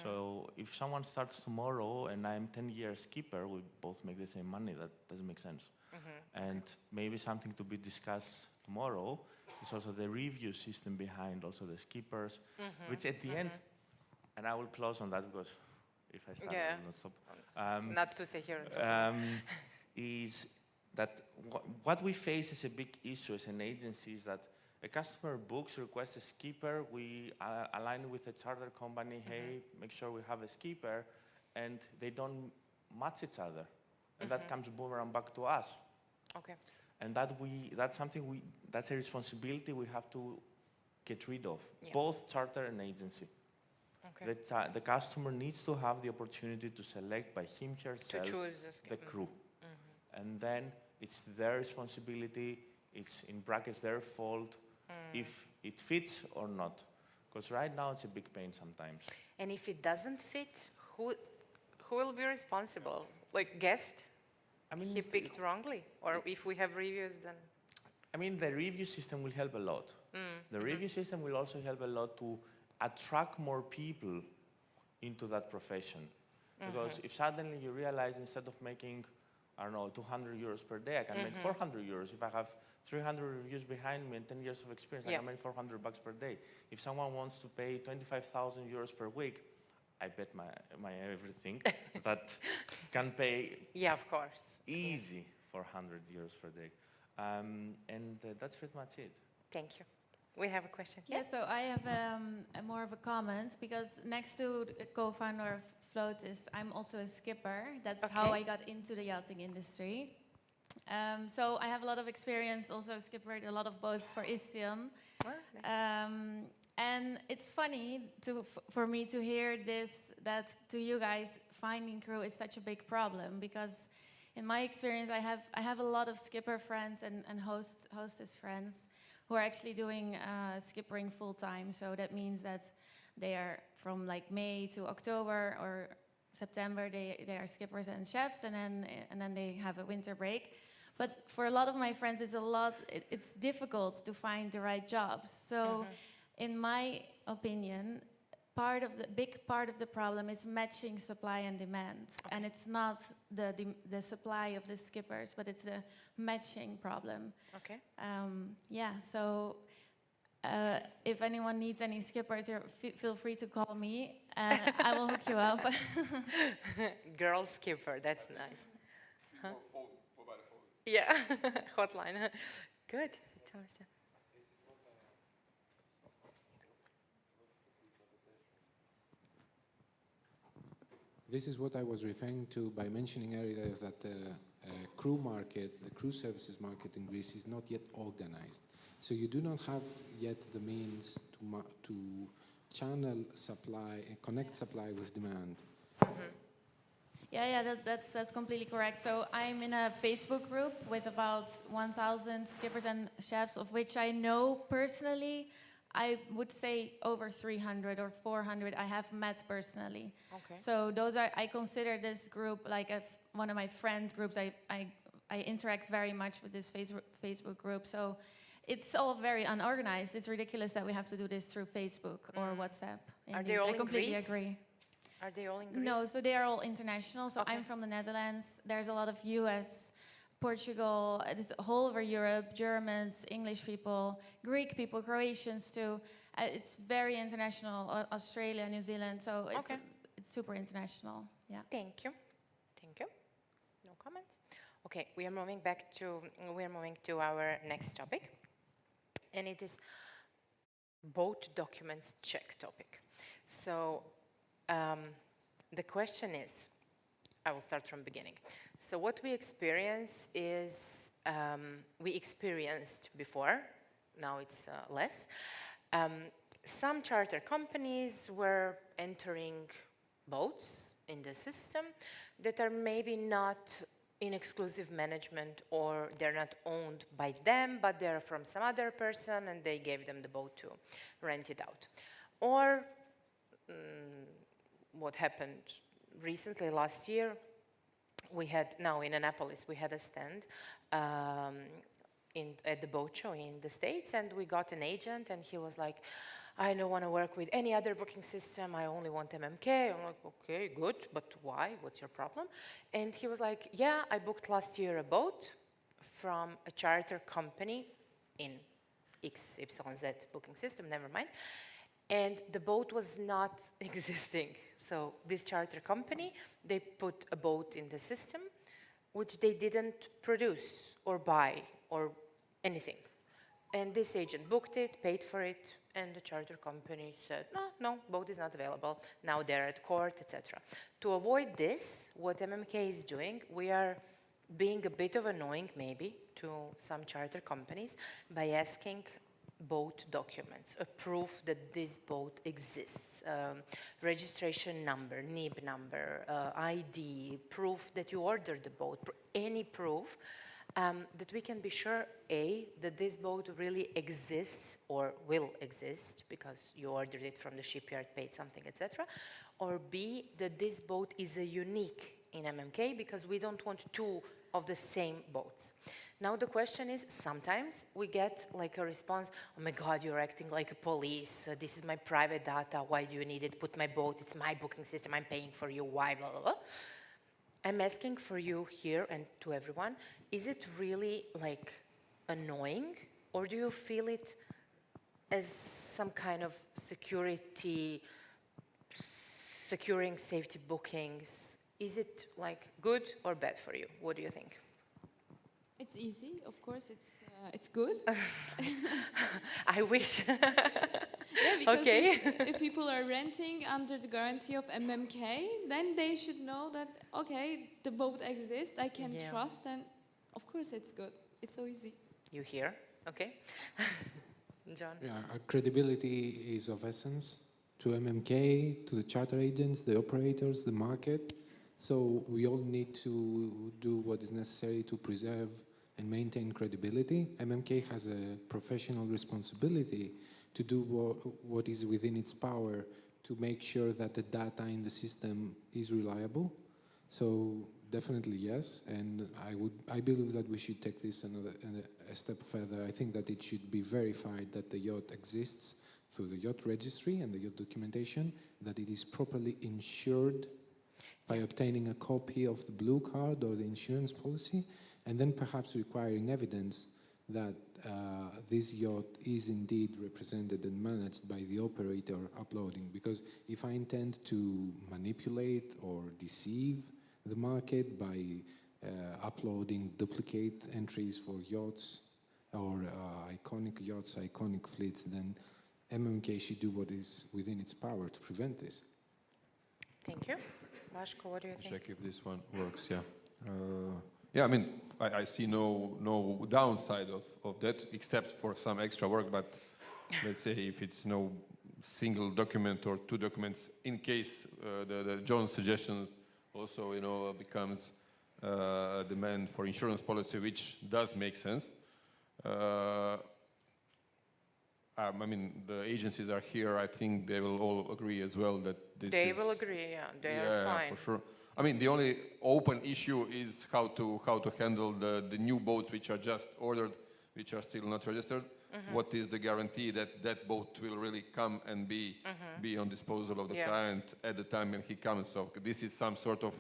So if someone starts tomorrow and I'm 10 years skipper, we both make the same money. That doesn't make sense. And maybe something to be discussed tomorrow is also the review system behind also the skippers, which at the end, and I will close on that because if I start, I will not stop. Not to stay here. Is that what we face as a big issue as an agency is that a customer books, requests a skipper, we align with a charter company, hey, make sure we have a skipper, and they don't match each other. And that comes boomerang back to us. Okay. And that's a responsibility we have to get rid of, both charter and agency. Okay. The customer needs to have the opportunity to select by him, herself, to choose the crew. And then it's their responsibility, it's in brackets their fault, if it fits or not. Because right now it's a big pain sometimes. And if it doesn't fit, who will be responsible? Like guest? I mean, he picked wrongly? Or if we have reviews, then? I mean, the review system will help a lot. The review system will also help a lot to attract more people into that profession. Because if suddenly you realize instead of making, I don't know, 200 euros per day, I can make 400 euros. If I have 300 reviews behind me and 10 years of experience, I can make 400 bucks per day. If someone wants to pay 25,000 euros per week, I bet my everything that can pay of course. easy 400 euros per day. And that's pretty much it. Thank you. We have a question. Yeah, so I have more of a comment because next to the co-founder of Floatist, I'm also a skipper. That's how I got into the yachting industry. So I have a lot of experience, also skippered a lot of boats for Istion. Oh, nice. And it's funny for me to hear this, that to you guys, finding crew is such a big problem because in my experience, I have a lot of skipper friends and hostess friends who are actually doing skippering full time. So that means that they are from like May to October or September, they are skippers and chefs, and then they have a winter break. But for a lot of my friends, it's difficult to find the right jobs. So in my opinion, big part of the problem is matching supply and demand. And it's not the supply of the skippers, but it's a matching problem. Okay. So if anyone needs any skippers, feel free to call me. I will hook you up. Girl skipper, that's nice. Huh? Yeah, hotline. Good. This is what I was referring to by mentioning earlier that the crew market, the crew services market in Greece is not yet organized. So you do not have yet the means to channel supply and connect supply with demand. That's completely correct. So I'm in a Facebook group with about 1,000 skippers and chefs, of which I know personally, I would say over 300 or 400 I have met personally. Okay. So I consider this group like one of my friends' groups. I interact very much with this Facebook group. So it's all very unorganized. It's ridiculous that we have to do this through Facebook or WhatsApp. Are they all I completely in Greece? agree. Are they all in Greece? No, so they are all international. So I'm from the Netherlands. There's a lot of US, Portugal, it's all over Europe, Germans, English people, Greek people, Croatians too. It's very international, Australia, New Zealand. So it's super international. Yeah. Thank you. No comments. Okay, we are moving to our next topic, and it is boat documents check topic. So the question is, I will start from beginning. So what we experience is, we experienced before, now it's less. Some charter companies were entering boats in the system that are maybe not in exclusive management, or they're not owned by them, but they're from some other person and they gave them the boat to rent it out. Or what happened recently, last year, we had, now in Annapolis, we had a stand at the boat show in the States, and we got an agent, and he was like, I don't want to work with any other booking system. I only want MMK. I'm like, okay, good, but why? What's your problem? And he was like, yeah, I booked last year a boat from a charter company in XYZ booking system, never mind. And the boat was not existing. So this charter company, they put a boat in the system, which they didn't produce or buy or anything. And this agent booked it, paid for it, and the charter company said, no, boat is not available. Now they're at court, etc. To avoid this, what MMK is doing, we are being a bit of annoying maybe to some charter companies by asking boat documents, a proof that this boat exists, registration number, NIB number, ID, proof that you ordered the boat, any proof that we can be sure, A, that this boat really exists or will exist because you ordered it from the shipyard, paid something, etc., or B, that this boat is a unique in MMK because we don't want two of the same boats. Now the question is, sometimes we get like a response, oh my God, you're acting like a police, this is my private data, why do you need it, put my boat, it's my booking system, I'm paying for you, why, blah, blah, blah. I'm asking for you here and to everyone, is it really like annoying, or do you feel it as some kind of security, securing safety bookings? Is it like good or bad for you? What do you think? It's easy, of course. It's good. I wish. Yeah, because Okay. if people are renting under the guarantee of MMK, then they should know that okay, the boat exists. I can trust, and of course it's good. It's so easy. You hear? Okay. John. Yeah, credibility is of essence to MMK, to the charter agents, the operators, the market. So we all need to do what is necessary to preserve and maintain credibility. MMK has a professional responsibility to do what is within its power to make sure that the data in the system is reliable. So definitely yes, and I believe that we should take this a step further. I think that it should be verified that the yacht exists through the yacht registry and the yacht documentation, that it is properly insured by obtaining a copy of the blue card or the insurance policy, and then perhaps requiring evidence that this yacht is indeed represented and managed by the operator uploading. Because if I intend to manipulate or deceive the market by uploading duplicate entries for yachts or iconic yachts, iconic fleets, then MMK should do what is within its power to prevent this. Thank you. Paško, what do you think? Check if this one works, yeah. Yeah, I mean, I see no downside of that, except for some extra work, but let's say if it's no single document or two documents, in case the John's suggestions also, becomes a demand for insurance policy, which does make sense. I mean, the agencies are here. I think they will all agree as well that this They will agree, yeah. They are fine. For sure. I mean, the only open issue is how to handle the new boats which are just ordered, which are still not registered. What is the guarantee that that boat will really come and be on disposal of the client at the time when he comes? So this is some sort of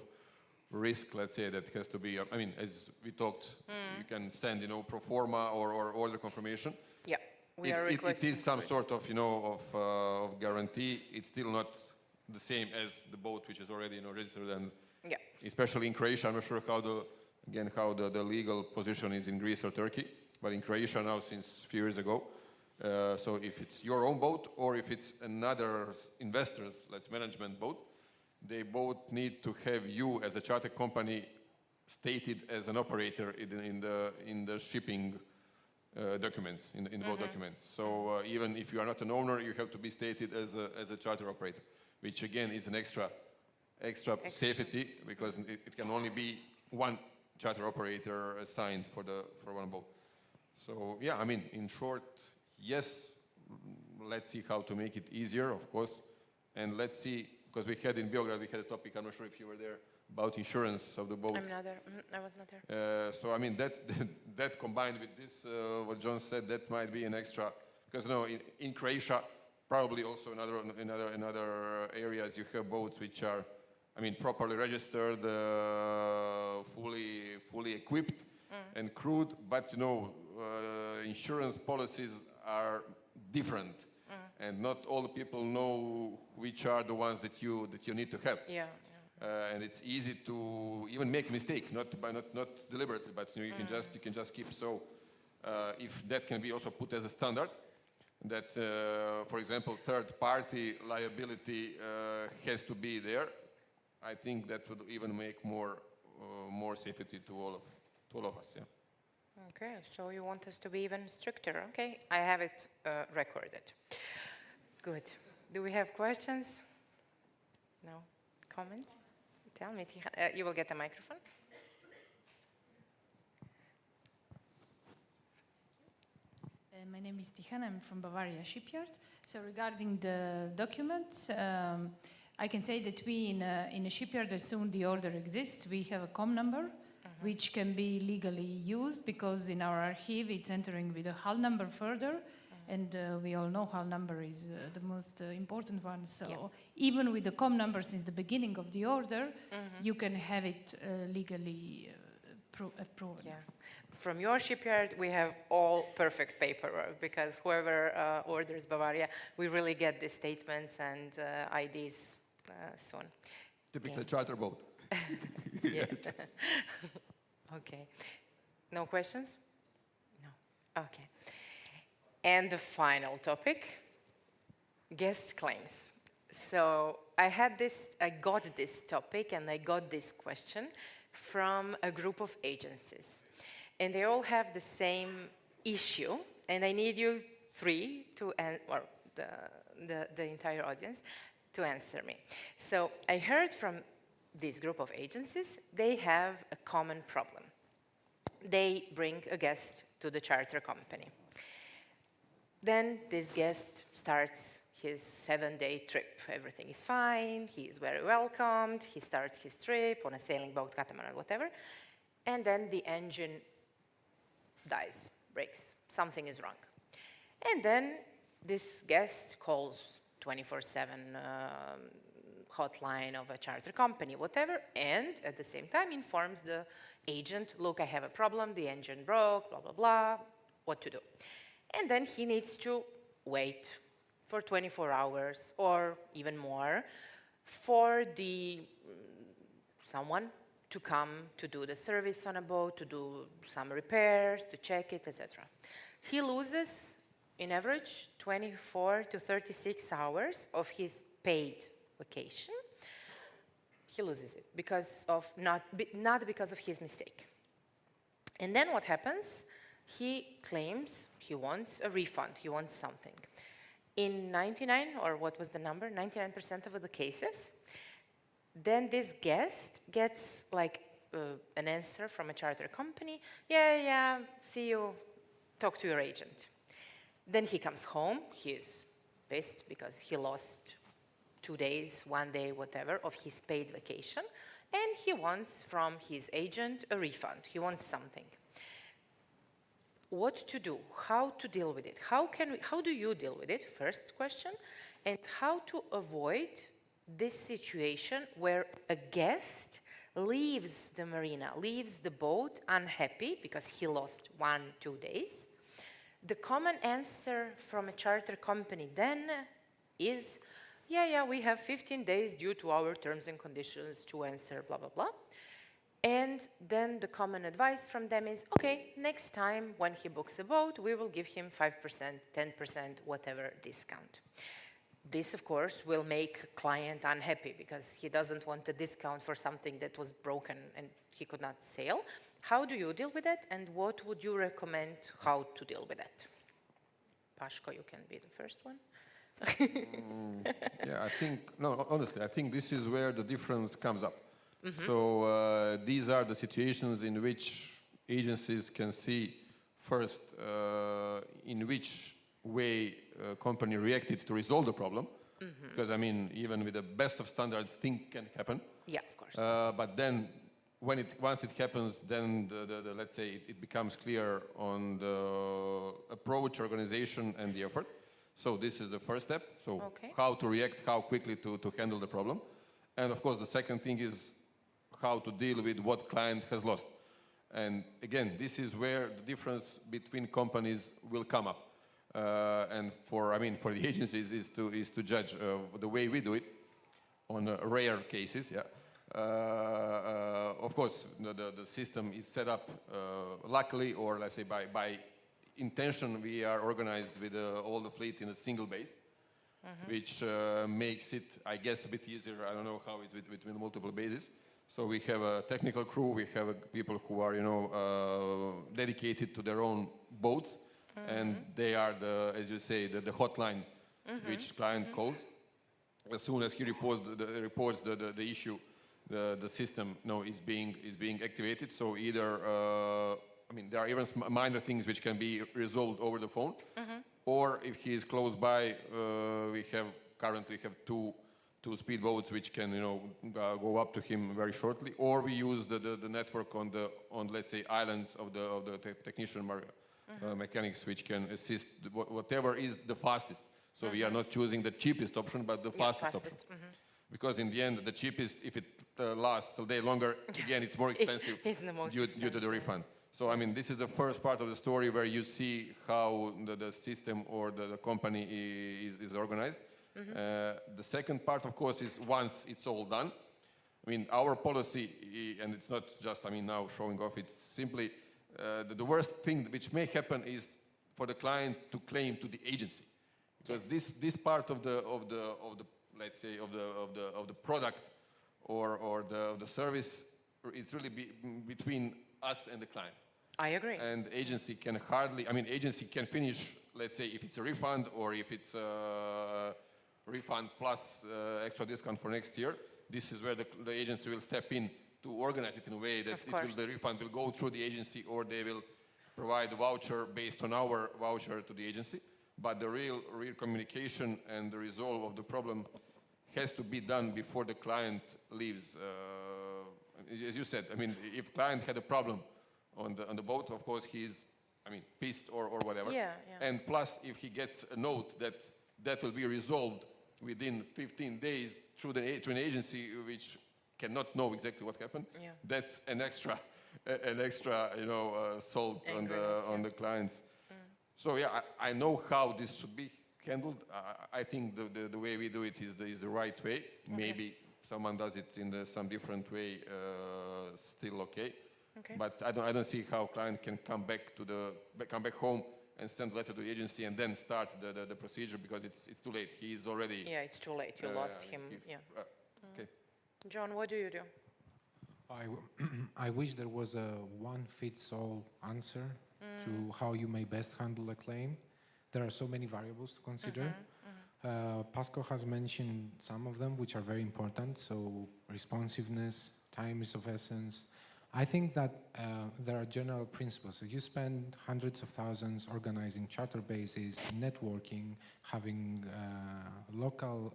risk, let's say, that has to be. I mean, as we talked, you can send, pro forma or order confirmation. Yeah. It is some sort of, of guarantee. It's still not the same as the boat which is already, registered, and especially in Croatia, I'm not sure how the legal position is in Greece or Turkey, but in Croatia now since a few years ago. So if it's your own boat or if it's another investor's, management boat, they both need to have you as a charter company stated as an operator in the shipping documents, in the boat documents. So even if you are not an owner, you have to be stated as a charter operator, which again is an extra safety, because it can only be one charter operator assigned for one boat. So yeah, I mean, in short, yes, let's see how to make it easier, of course, and let's see, because we had in Beograd, we had a topic, I'm not sure if you were there, about insurance of the boats. I'm not there. I was not there. So I mean, that combined with this, what John said, that might be an extra, because in Croatia, probably also in other areas you have boats which are, I mean, properly registered, fully equipped and crewed, but insurance policies are different, and not all the people know which are the ones that you need to have. Yeah. And it's easy to even make a mistake, not deliberately, but you can just keep. So if that can be also put as a standard, that for example third-party liability has to be there, I think that would even make more safety to all of us. Yeah. Okay, so you want us to be even stricter. Okay, I have it recorded. Good. Do we have questions? No? Comments? Tell me, you will get a microphone. My name is Tihan, I'm from Bavaria Shipyard. So regarding the documents, I can say that we in a shipyard, as soon the order exists, we have a COM number, which can be legally used, because in our archive it's entering with a hull number further, and we all know hull number is the most important one. So even with the COM number since the beginning of the order, you can have it legally approved. Yeah. From your shipyard, we have all perfect paperwork, because whoever orders Bavaria, we really get the statements and IDs soon. Typically charter boat. Yeah. Okay. No questions? No. Okay. And the final topic, guest claims. So I got this topic and I got this question from a group of agencies. And they all have the same issue, and I need you three to, or the entire audience, to answer me. So I heard from this group of agencies, they have a common problem. They bring a guest to the charter company. Then this guest starts his 7-day trip. Everything is fine, he is very welcomed, he starts his trip on a sailing boat, catamaran, whatever, and then the engine dies, breaks, something is wrong. And then this guest calls 24/7 hotline of a charter company, whatever, and at the same time informs the agent, look, I have a problem, the engine broke, blah, blah, blah, what to do. And then he needs to wait for 24 hours or even more for someone to come to do the service on a boat, to do some repairs, to check it, etc. He loses, in average, 24 to 36 hours of his paid vacation. He loses it because of not because of his mistake. And then what happens? He claims he wants a refund, he wants something. In 99, or what was the number, 99% of the cases, then this guest gets like an answer from a charter company, yeah, see you, talk to your agent. Then he comes home, he is pissed because he lost 2 days, 1 day, whatever, of his paid vacation, and he wants from his agent a refund, he wants something. What to do, how to deal with it, how do you deal with it, first question, and how to avoid this situation where a guest leaves the marina, leaves the boat unhappy because he lost 1-2 days. The common answer from a charter company then is, yeah, we have 15 days due to our terms and conditions to answer, blah, blah, blah. And then the common advice from them is, okay, next time when he books a boat, we will give him 5%, 10%, whatever discount. This, of course, will make client unhappy because he doesn't want a discount for something that was broken and he could not sail. How do you deal with that, and what would you recommend how to deal with that? Paško, you can be the first one. Yeah, honestly, I think this is where the difference comes up. So these are the situations in which agencies can see first in which way a company reacted to resolve the problem. Because, I mean, even with the best of standards, things can happen. Yeah, of course. But then, once it happens, then let's say it becomes clear on the approach, organization, and the effort. So this is the first step. So Okay. how to react, how quickly to handle the problem. And of course, the second thing is how to deal with what client has lost. And again, this is where the difference between companies will come up. And for the agencies is to judge the way we do it on rare cases. Yeah. Of course, the system is set up luckily, or let's say by intention, we are organized with all the fleet in a single base, which makes it, I guess, a bit easier. I don't know how it's between multiple bases. So we have a technical crew, we have people who are, dedicated to their own boats, and they are as you say, the hotline which client calls. As soon as he reports the issue, the system is being activated. So either there are even minor things which can be resolved over the phone, or if he is close by, we currently have two speedboats which can go up to him very shortly, or we use the network on let's say islands of the technician mechanics which can assist whatever is the fastest. So we are not choosing the cheapest option, but the fastest option. Because in the end, the cheapest, if it lasts a day longer, again, it's more expensive due to the refund. So this is the first part of the story where you see how the system or the company is organized. The second part, of course, is once it's all done. Our policy, and it's not just now showing off, it's simply the worst thing which may happen is for the client to claim to the agency, because this part of the let's say of the product or the service is really between us and the client. I agree. And agency can agency can finish, let's say, if it's a refund or if it's a refund plus extra discount for next year. This is where the agency will step in to organize it in a way that the refund will go through the agency, or they will provide a voucher based on our voucher to the agency. But the real communication and the resolve of the problem has to be done before the client leaves. As you said, if client had a problem on the boat, of course he's pissed or whatever. Yeah. And plus, if he gets a note that will be resolved within 15 days through an agency which cannot know exactly what happened, that's an extra salt on the clients. So I know how this should be handled. I think the way we do it is the right way. Maybe someone does it in some different way, still okay. But I don't see how client can come back home and send a letter to the agency and then start the procedure, because it's too late. He is already. Yeah, it's too late. You lost him. Okay. John, what do you do? I wish there was a one-fits-all answer to how you may best handle a claim. There are so many variables to consider. Paško has mentioned some of them, which are very important. So responsiveness, time is of essence. I think that there are general principles. So you spend hundreds of thousands organizing charter bases, networking, having local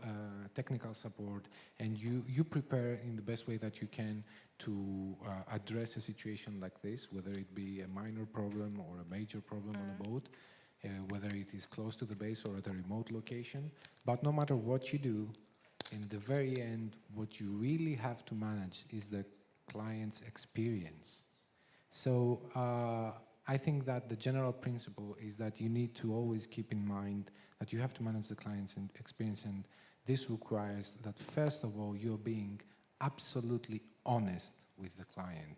technical support, and you prepare in the best way that you can to address a situation like this, whether it be a minor problem or a major problem on a boat, whether it is close to the base or at a remote location. But no matter what you do, in the very end, what you really have to manage is the client's experience. So I think that the general principle is that you need to always keep in mind that you have to manage the client's experience, and this requires that first of all you're being absolutely honest with the client.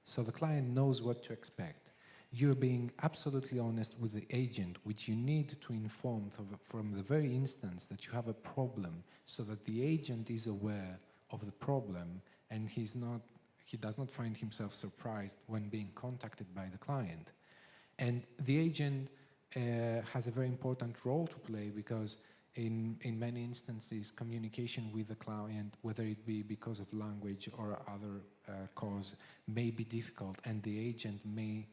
So the client knows what to expect. You're being absolutely honest with the agent, which you need to inform from the very instance that you have a problem, so that the agent is aware of the problem and he does not find himself surprised when being contacted by the client. And the agent has a very important role to play, because in many instances, communication with the client, whether it be because of language or other cause, may be difficult, and the agent may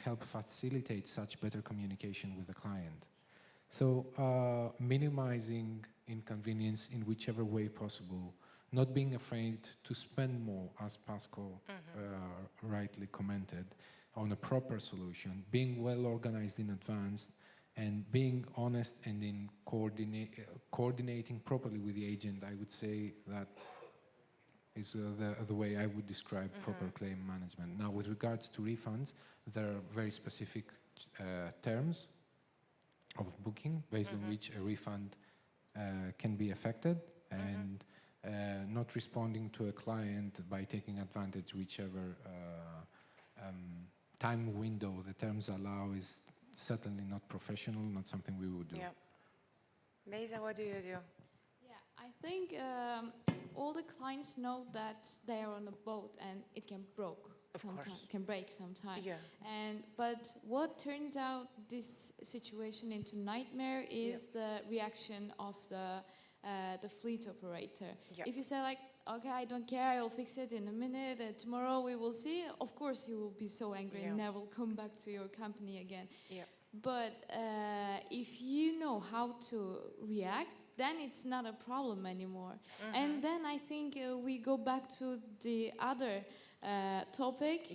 help facilitate such better communication with the client. So minimizing inconvenience in whichever way possible, not being afraid to spend more, as Paško rightly commented, on a proper solution, being well organized in advance, and being honest and in coordinating properly with the agent, I would say that is the way I would describe proper claim management. Now, with regards to refunds, there are very specific terms of booking based on which a refund can be affected, and not responding to a client by taking advantage whichever time window the terms allow is certainly not professional, not something we would do. Yeah. Beyza, what do you do? Yeah, I think all the clients know that they are on a boat and it can break sometime. Yeah. But what turns out this situation into nightmare is the reaction of the fleet operator. Yeah. If you say like, okay, I don't care, I'll fix it in a minute, and tomorrow we will see, of course he will be so angry and never come back to your company again. Yeah. But if you know how to react, then it's not a problem anymore. And then I think we go back to the other topic,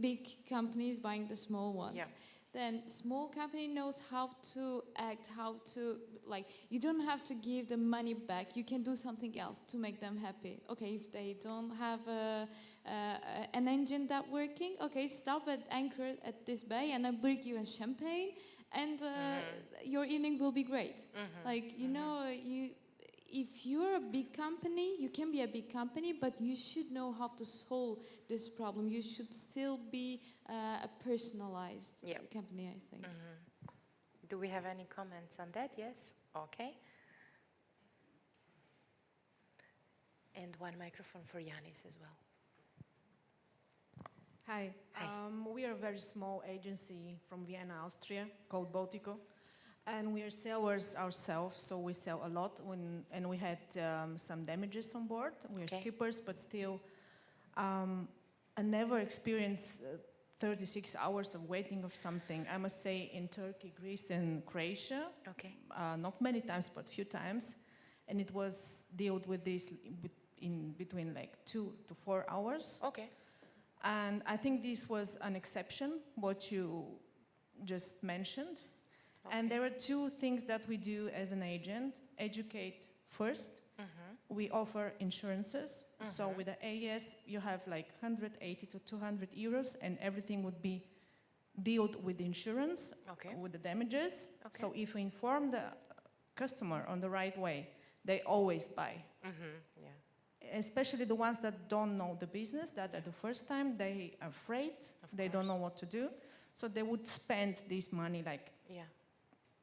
big companies buying the small ones. Yeah. Then small company knows how to act, how to, like, you don't have to give the money back. You can do something else to make them happy. Okay, if they don't have an engine that working, okay, stop at anchor at this bay and then bring you a champagne, and your evening will be great. Like, you know, if you're a big company, you can be a big company, but you should know how to solve this problem. You should still be a personalized company, I think. Do we have any comments on that? Yes? Okay. And one microphone for Yanis as well. Hi. Hi. We are a very small agency from Vienna, Austria, called Botico. And we are sellers ourselves, so we sell a lot. And we had some damages on board. We are skippers, but still, I never experienced 36 hours of waiting of something. I must say, in Turkey, Greece, and Croatia, not many times, but few times. And it was dealt with this in between like 2 to 4 hours. Okay. And I think this was an exception, what you just mentioned. And there are two things that we do as an agent. Educate first. We offer insurances. So with the AES, you have like 180 to 200 euros, and everything would be dealt with insurance, with the damages. So if we inform the customer on the right way, they always buy. Especially the ones that don't know the business, that are the first time, they are afraid, they don't know what to do. So they would spend this money like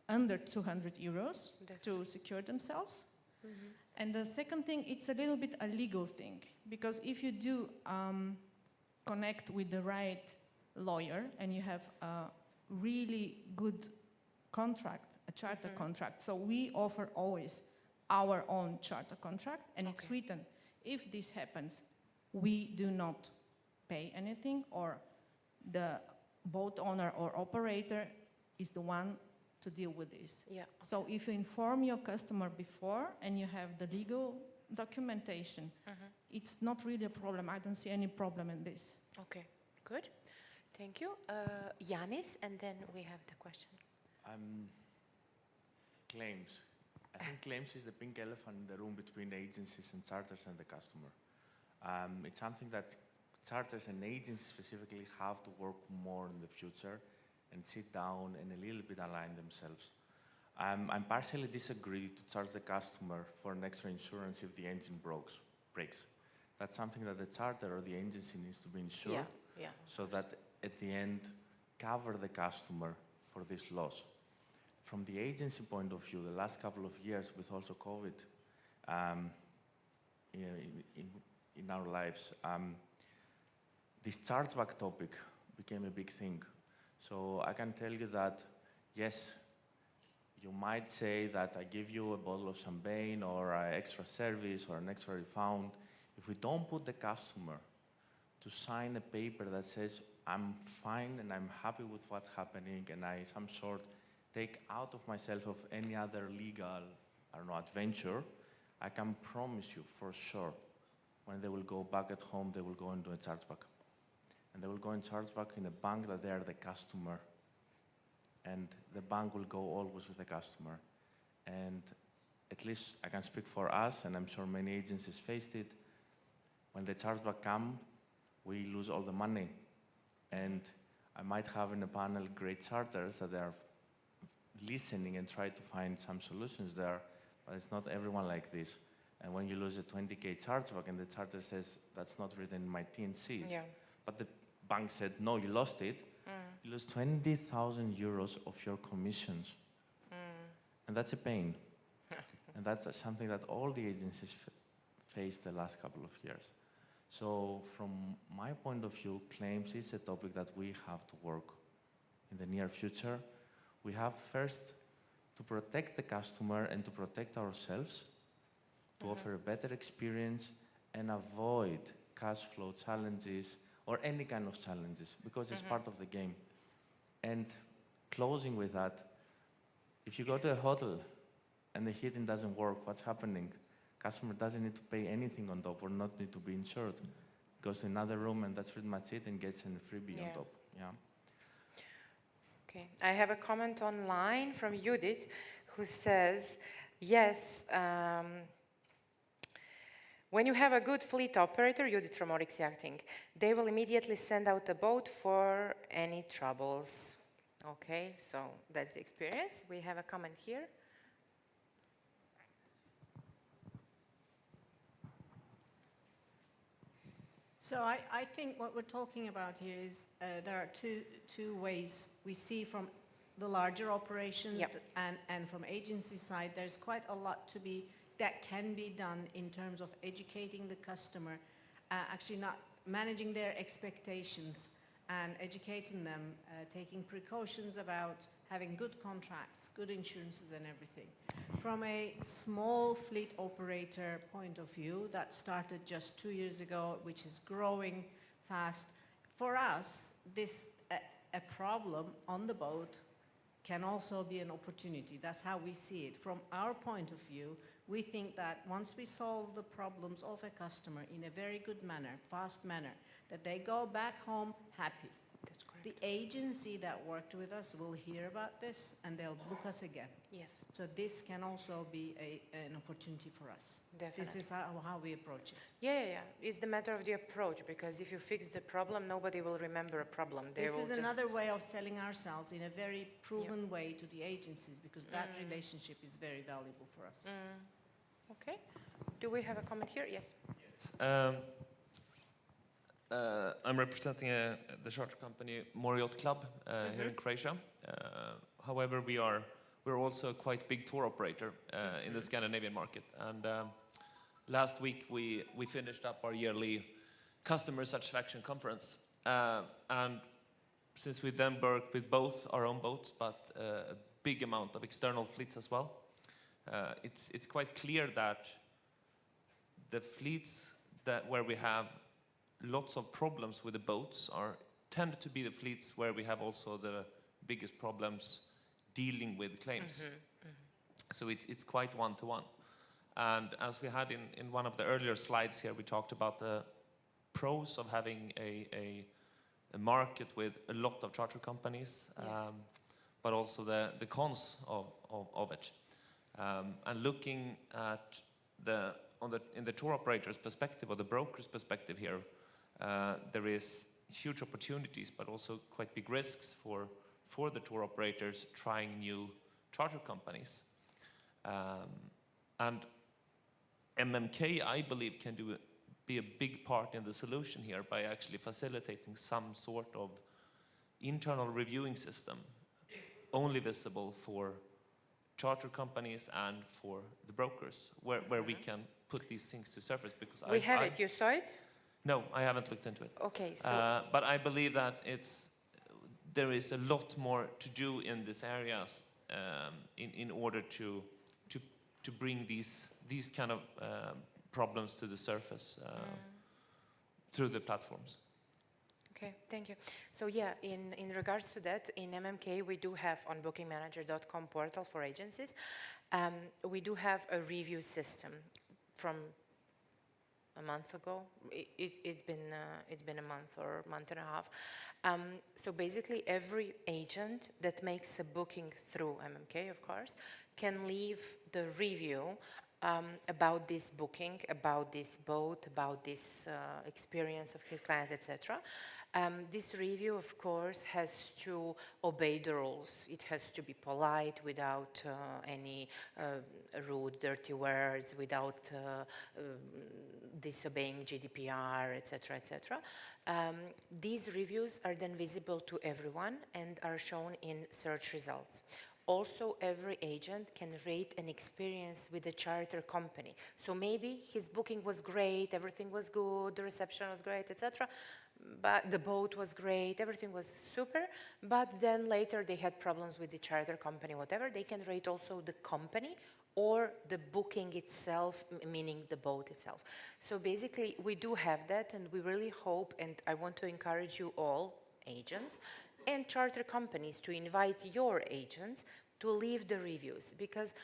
under 200 euros to secure themselves. And the second thing, it's a little bit a legal thing, because if you do connect with the right lawyer and you have a really good contract, a charter contract, so we offer always our own charter contract, and it's written, if this happens, we do not pay anything, or the boat owner or operator is the one to deal with this. So if you inform your customer before and you have the legal documentation, it's not really a problem. I don't see any problem in this. Okay, good. Thank you. Yanis, and then we have the question. Claims. I think claims is the pink elephant in the room between agencies and charters and the customer. It's something that charters and agencies specifically have to work more in the future and sit down and a little bit align themselves. I'm partially disagree to charge the customer for an extra insurance if the engine breaks. That's something that the charter or the agency needs to be insured, so that at the end cover the customer for this loss. From the agency point of view, the last couple of years with also COVID in our lives, this chargeback topic became a big thing. So I can tell you that, yes, you might say that I give you a bottle of champagne or an extra service or an extra refund. If we don't put the customer to sign a paper that says, I'm fine and I'm happy with what's happening, and I some sort take out of myself of any other legal, I don't know, adventure, I can promise you for sure, when they will go back at home, they will go and do a chargeback. And they will go and charge back in a bank that they are the customer and the bank will go always with the customer. And at least I can speak for us, and I'm sure many agencies faced it. When the chargeback come, we lose all the money. And I might have in a panel great charters that are listening and try to find some solutions there, but it's not everyone like this. And when you lose a 20K chargeback and the charter says, that's not written in my T&Cs, but the bank said, no, you lost it, you lose 20,000 euros of your commissions. And that's a pain. And that's something that all the agencies faced the last couple of years. So from my point of view, claims is a topic that we have to work in the near future. We have first to protect the customer and to protect ourselves, to offer a better experience and avoid cash flow challenges or any kind of challenges, because it's part of the game. And closing with that, if you go to a hotel and the heating doesn't work, what's happening? Customer doesn't need to pay anything on top or not need to be insured. Goes to another room and that's pretty much it and gets a freebie on top. Yeah. Okay, I have a comment online from Judith who says, yes, when you have a good fleet operator, Judith from Oryx Yachting, they will immediately send out a boat for any troubles. Okay, so that's the experience. We have a comment here. So I think what we're talking about here is there are two ways we see from the larger operations and from agency side. There's quite a lot that can be done in terms of educating the customer, actually not managing their expectations and educating them, taking precautions about having good contracts, good insurances and everything. From a small fleet operator point of view, that started just 2 years ago, which is growing fast. For us, a problem on the boat can also be an opportunity. That's how we see it. From our point of view, we think that once we solve the problems of a customer in a very good manner, fast manner, that they go back home happy. That's correct. The agency that worked with us will hear about this and they'll book us again. Yes. So this can also be an opportunity for us. Definitely. This is how we approach it. Yeah. It's the matter of the approach, because if you fix the problem, nobody will remember a problem. This is another way of selling ourselves in a very proven way to the agencies, because that relationship is very valuable for us. Okay. Do we have a comment here? Yes. I'm representing the charter company Moriot Club here in Croatia. However, we're also a quite big tour operator in the Scandinavian market. And last week we finished up our yearly customer satisfaction conference. And since we then work with both our own boats, but a big amount of external fleets as well, it's quite clear that the fleets where we have lots of problems with the boats tend to be the fleets where we have also the biggest problems dealing with claims. So it's quite one-to-one. And as we had in one of the earlier slides here, we talked about the pros of having a market with a lot of charter companies, but also the cons of it. And looking at in the tour operator's perspective or the broker's perspective here, there is huge opportunities, but also quite big risks for the tour operators trying new charter companies. And MMK, I believe, can be a big part in the solution here by actually facilitating some sort of internal reviewing system only visible for charter companies and for the brokers, where we can put these things to surface. Because we have it. You saw it? No, I haven't looked into it. Okay. So but I believe that there is a lot more to do in these areas in order to bring these kind of problems to the surface through the platforms. Okay, thank you. So in regards to that, in MMK we do have on bookingmanager.com portal for agencies, we do have a review system from a month ago. It's been a month or a month and a half. So basically, every agent that makes a booking through MMK, of course, can leave the review about this booking, about this boat, about this experience of his client, etc. This review, of course, has to obey the rules. It has to be polite, without any rude, dirty words, without disobeying GDPR, etc., etc. These reviews are then visible to everyone and are shown in search results. Also, every agent can rate an experience with a charter company. So maybe his booking was great, everything was good, the reception was great, etc. But the boat was great, everything was super. But then later they had problems with the charter company, whatever. They can rate also the company or the booking itself, meaning the boat itself. So basically, we do have that, and we really hope, and I want to encourage you all, agents, and charter companies, to invite your agents to leave the reviews, because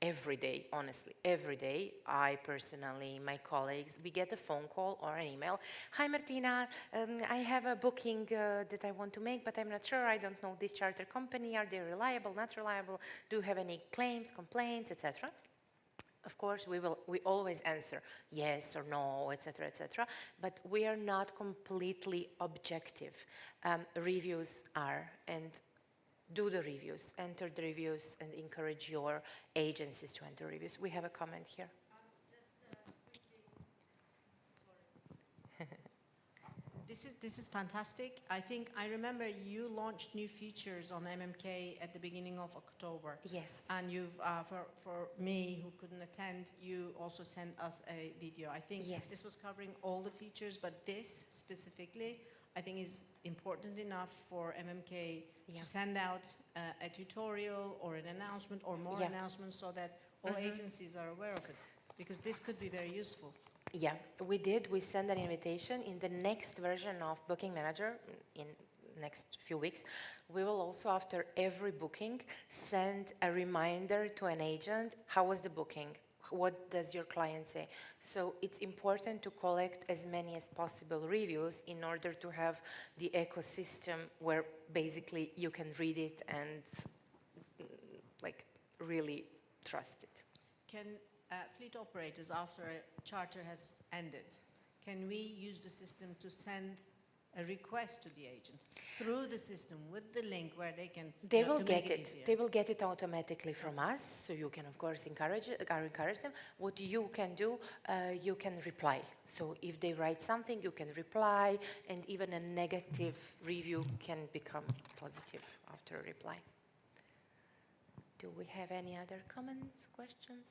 every day, honestly, every day, I personally, my colleagues, we get a phone call or an email. Hi, Martina, I have a booking that I want to make, but I'm not sure. I don't know this charter company. Are they reliable, not reliable? Do you have any claims, complaints, etc.? Of course, we always answer yes or no, etc., etc. But we are not completely objective. Reviews are, and do the reviews, enter the reviews, and encourage your agencies to enter reviews. We have a comment here. This is fantastic. I remember you launched new features on MMK at the beginning of October. Yes. And you've, for me who couldn't attend, you also sent us a video. I think yes. This was covering all the features, but this specifically, I think, is important enough for MMK to send out a tutorial or an announcement or more announcements, so that all agencies are aware of it, because this could be very useful. Yeah, we did. We sent an invitation. In the next version of Booking Manager, in next few weeks, we will also, after every booking, send a reminder to an agent. How was the booking? What does your client say? So it's important to collect as many as possible reviews in order to have the ecosystem where basically you can read it and like really trust it. Can fleet operators, after a charter has ended, can we use the system to send a request to the agent through the system with the link where they can they will get it easier? They will get it automatically from us, so you can of course encourage them. What you can do, you can reply. So if they write something, you can reply, and even a negative review can become positive after a reply. Do we have any other comments, questions?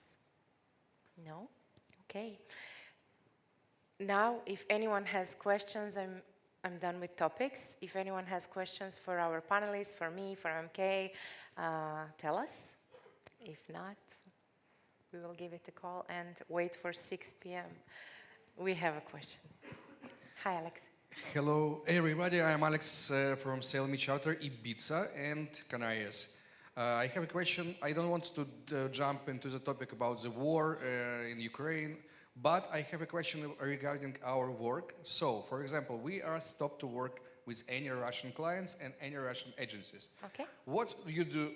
No? Okay. Now, if anyone has questions, I'm done with topics. If anyone has questions for our panelists, for me, for MK, tell us. If not, we will give it a call and wait for 6 p.m. We have a question. Hi, Alex. Hello, everybody. I'm Alex from Sail Me Charter, Ibiza and Canarias. I have a question. I don't want to jump into the topic about the war in Ukraine, but I have a question regarding our work. So, for example, we are stopped to work with any Russian clients and any Russian agencies. Okay. What you do?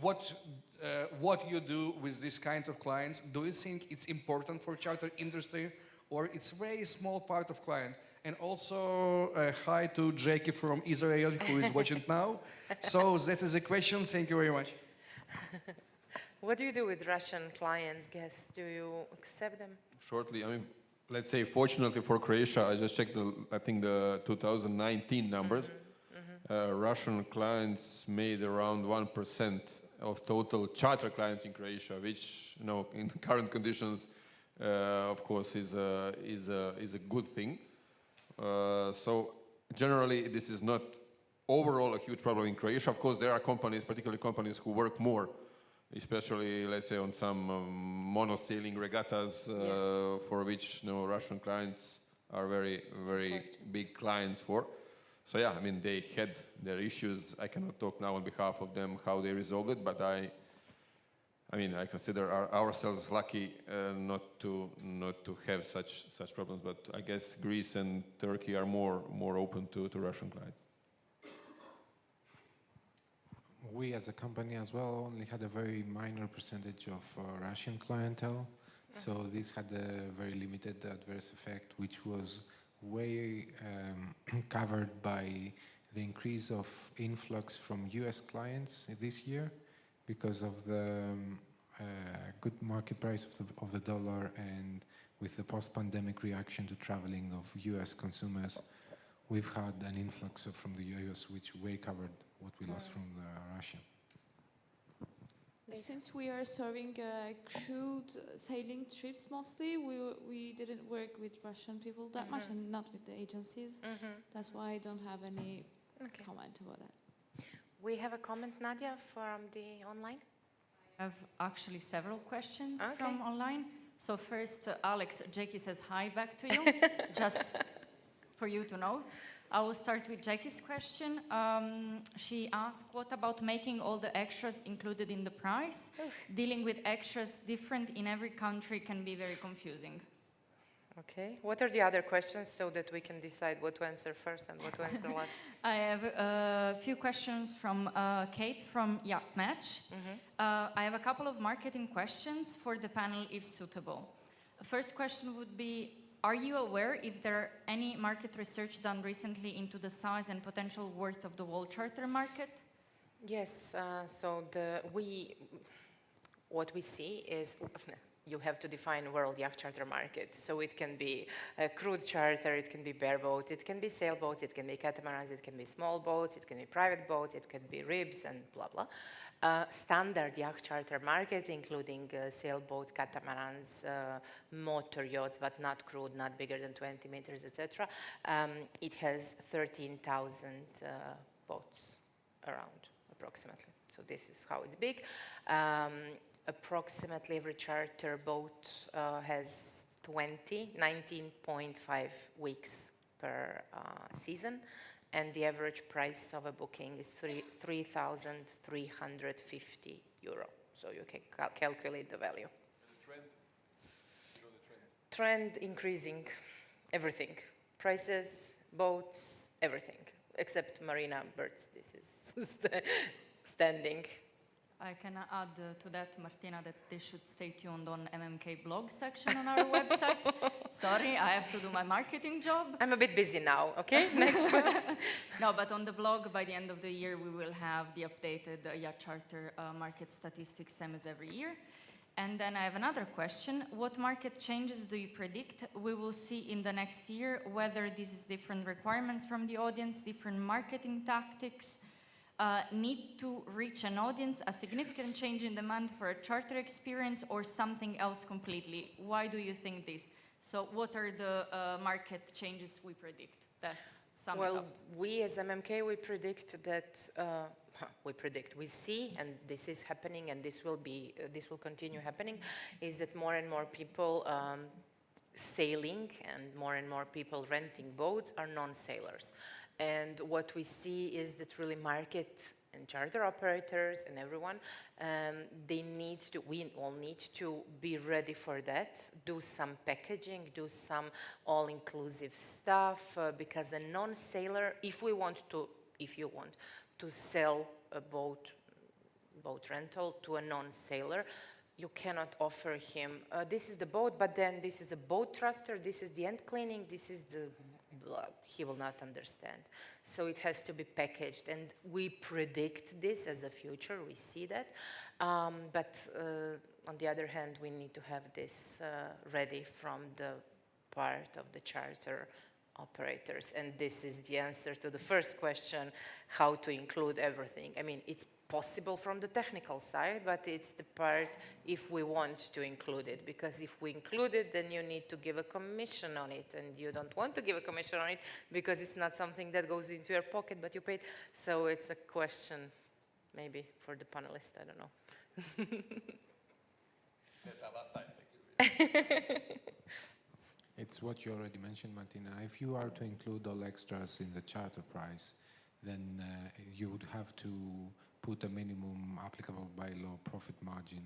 What you do with this kind of clients? Do you think it's important for charter industry, or it's a very small part of client? And also, hi to Jackie from Israel, who is watching now. So that is a question. Thank you very much. What do you do with Russian clients, guests? Do you accept them? Shortly, I mean, let's say, fortunately for Croatia, I just checked, I think, the 2019 numbers. Russian clients made around 1% of total charter clients in Croatia, which, you know, in current conditions, of course, is a good thing. So generally, this is not overall a huge problem in Croatia. Of course, there are companies, particularly companies who work more, especially, let's say, on some mono-sailing regattas, for which, you know, Russian clients are very, very big clients for. So yeah, I mean, they had their issues. I cannot talk now on behalf of them how they resolved it, but I I mean, I consider ourselves lucky not to have such problems. But I guess Greece and Turkey are more open to Russian clients. We as a company as well only had a very minor percentage of Russian clientele. So this had a very limited adverse effect, which was way covered by the increase of influx from US clients this year because of the good market price of the dollar, and with the post-pandemic reaction to traveling of US consumers, we've had an influx from the US which way covered what we lost from Russia. Since we are serving crude sailing trips mostly, we didn't work with Russian people that much, and not with the agencies. That's why I don't have any comment about it. We have a comment, Nadia, from the online. I have actually several questions from online. So first, Alex, Jackie says hi back to you, just for you to note. I will start with Jackie's question. She asked, what about making all the extras included in the price? Dealing with extras different in every country can be very confusing. Okay. What are the other questions so that we can decide what to answer first and what to answer last? I have a few questions from Kate from Yacht Match. I have a couple of marketing questions for the panel if suitable. First question would be, are you aware if there are any market research done recently into the size and potential worth of the world charter market? Yes, so what we see is, you have to define world yacht charter market. So it can be a crude charter, it can be bareboat, it can be sailboats, it can be catamarans, it can be small boats, it can be private boats, it can be ribs and blah, blah. Standard yacht charter market, including sailboats, catamarans, motor yachts, but not crude, not bigger than 20 meters, etc. It has 13,000 boats around, approximately. So this is how it's big. Approximately every charter boat has 19.5 weeks per season, and the average price of a booking is 3,350 euro. So you can calculate the value. And the trend? You know the trend? Trend increasing, everything. Prices, boats, everything, except marina birds. This is standing. I can add to that, Martina, that they should stay tuned on MMK blog section on our website. Sorry, I have to do my marketing job. I'm a bit busy now, okay? Next question. No, but on the blog, by the end of the year, we will have the updated yacht charter market statistics, same as every year. And then I have another question. What market changes do you predict we will see in the next year, whether this is different requirements from the audience, different marketing tactics, need to reach an audience, a significant change in demand for a charter experience, or something else completely? Why do you think this? So what are the market changes we predict? That's sum it up. We as MMK, we predict that, we see, and this is happening, and this will continue happening, is that more and more people sailing and more people renting boats are non-sailors. And what we see is that really market and charter operators and everyone, we all need to be ready for that, do some packaging, do some all-inclusive stuff, because a non-sailor, if you want to sell a boat rental to a non-sailor, you cannot offer him, this is the boat, but then this is a boat thruster, this is the end cleaning, this is the he will not understand. So it has to be packaged, and we predict this as a future, we see that. But on the other hand, we need to have this ready from the part of the charter operators. And this is the answer to the first question, how to include everything. I mean, it's possible from the technical side, but it's the part if we want to include it, because if we include it, then you need to give a commission on it, and you don't want to give a commission on it because it's not something that goes into your pocket, but you paid. So it's a question maybe for the panelists, I don't know. It's what you already mentioned, Martina. If you are to include all extras in the charter price, then you would have to put a minimum applicable by law profit margin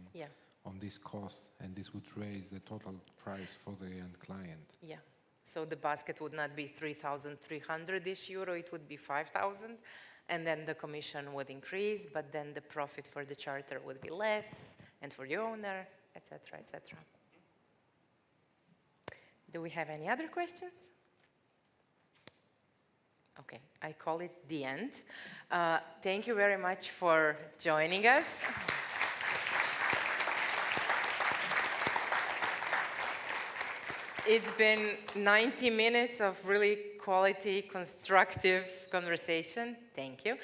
on this cost, and this would raise the total price for the end client. Yeah. So the basket would not be 3,300-ish euro, it would be 5,000, and then the commission would increase, but then the profit for the charter would be less, and for the owner, etc., etc. Do we have any other questions? Okay, I call it the end. Thank you very much for joining us. It's been 90 minutes of really quality, constructive conversation. Thank you.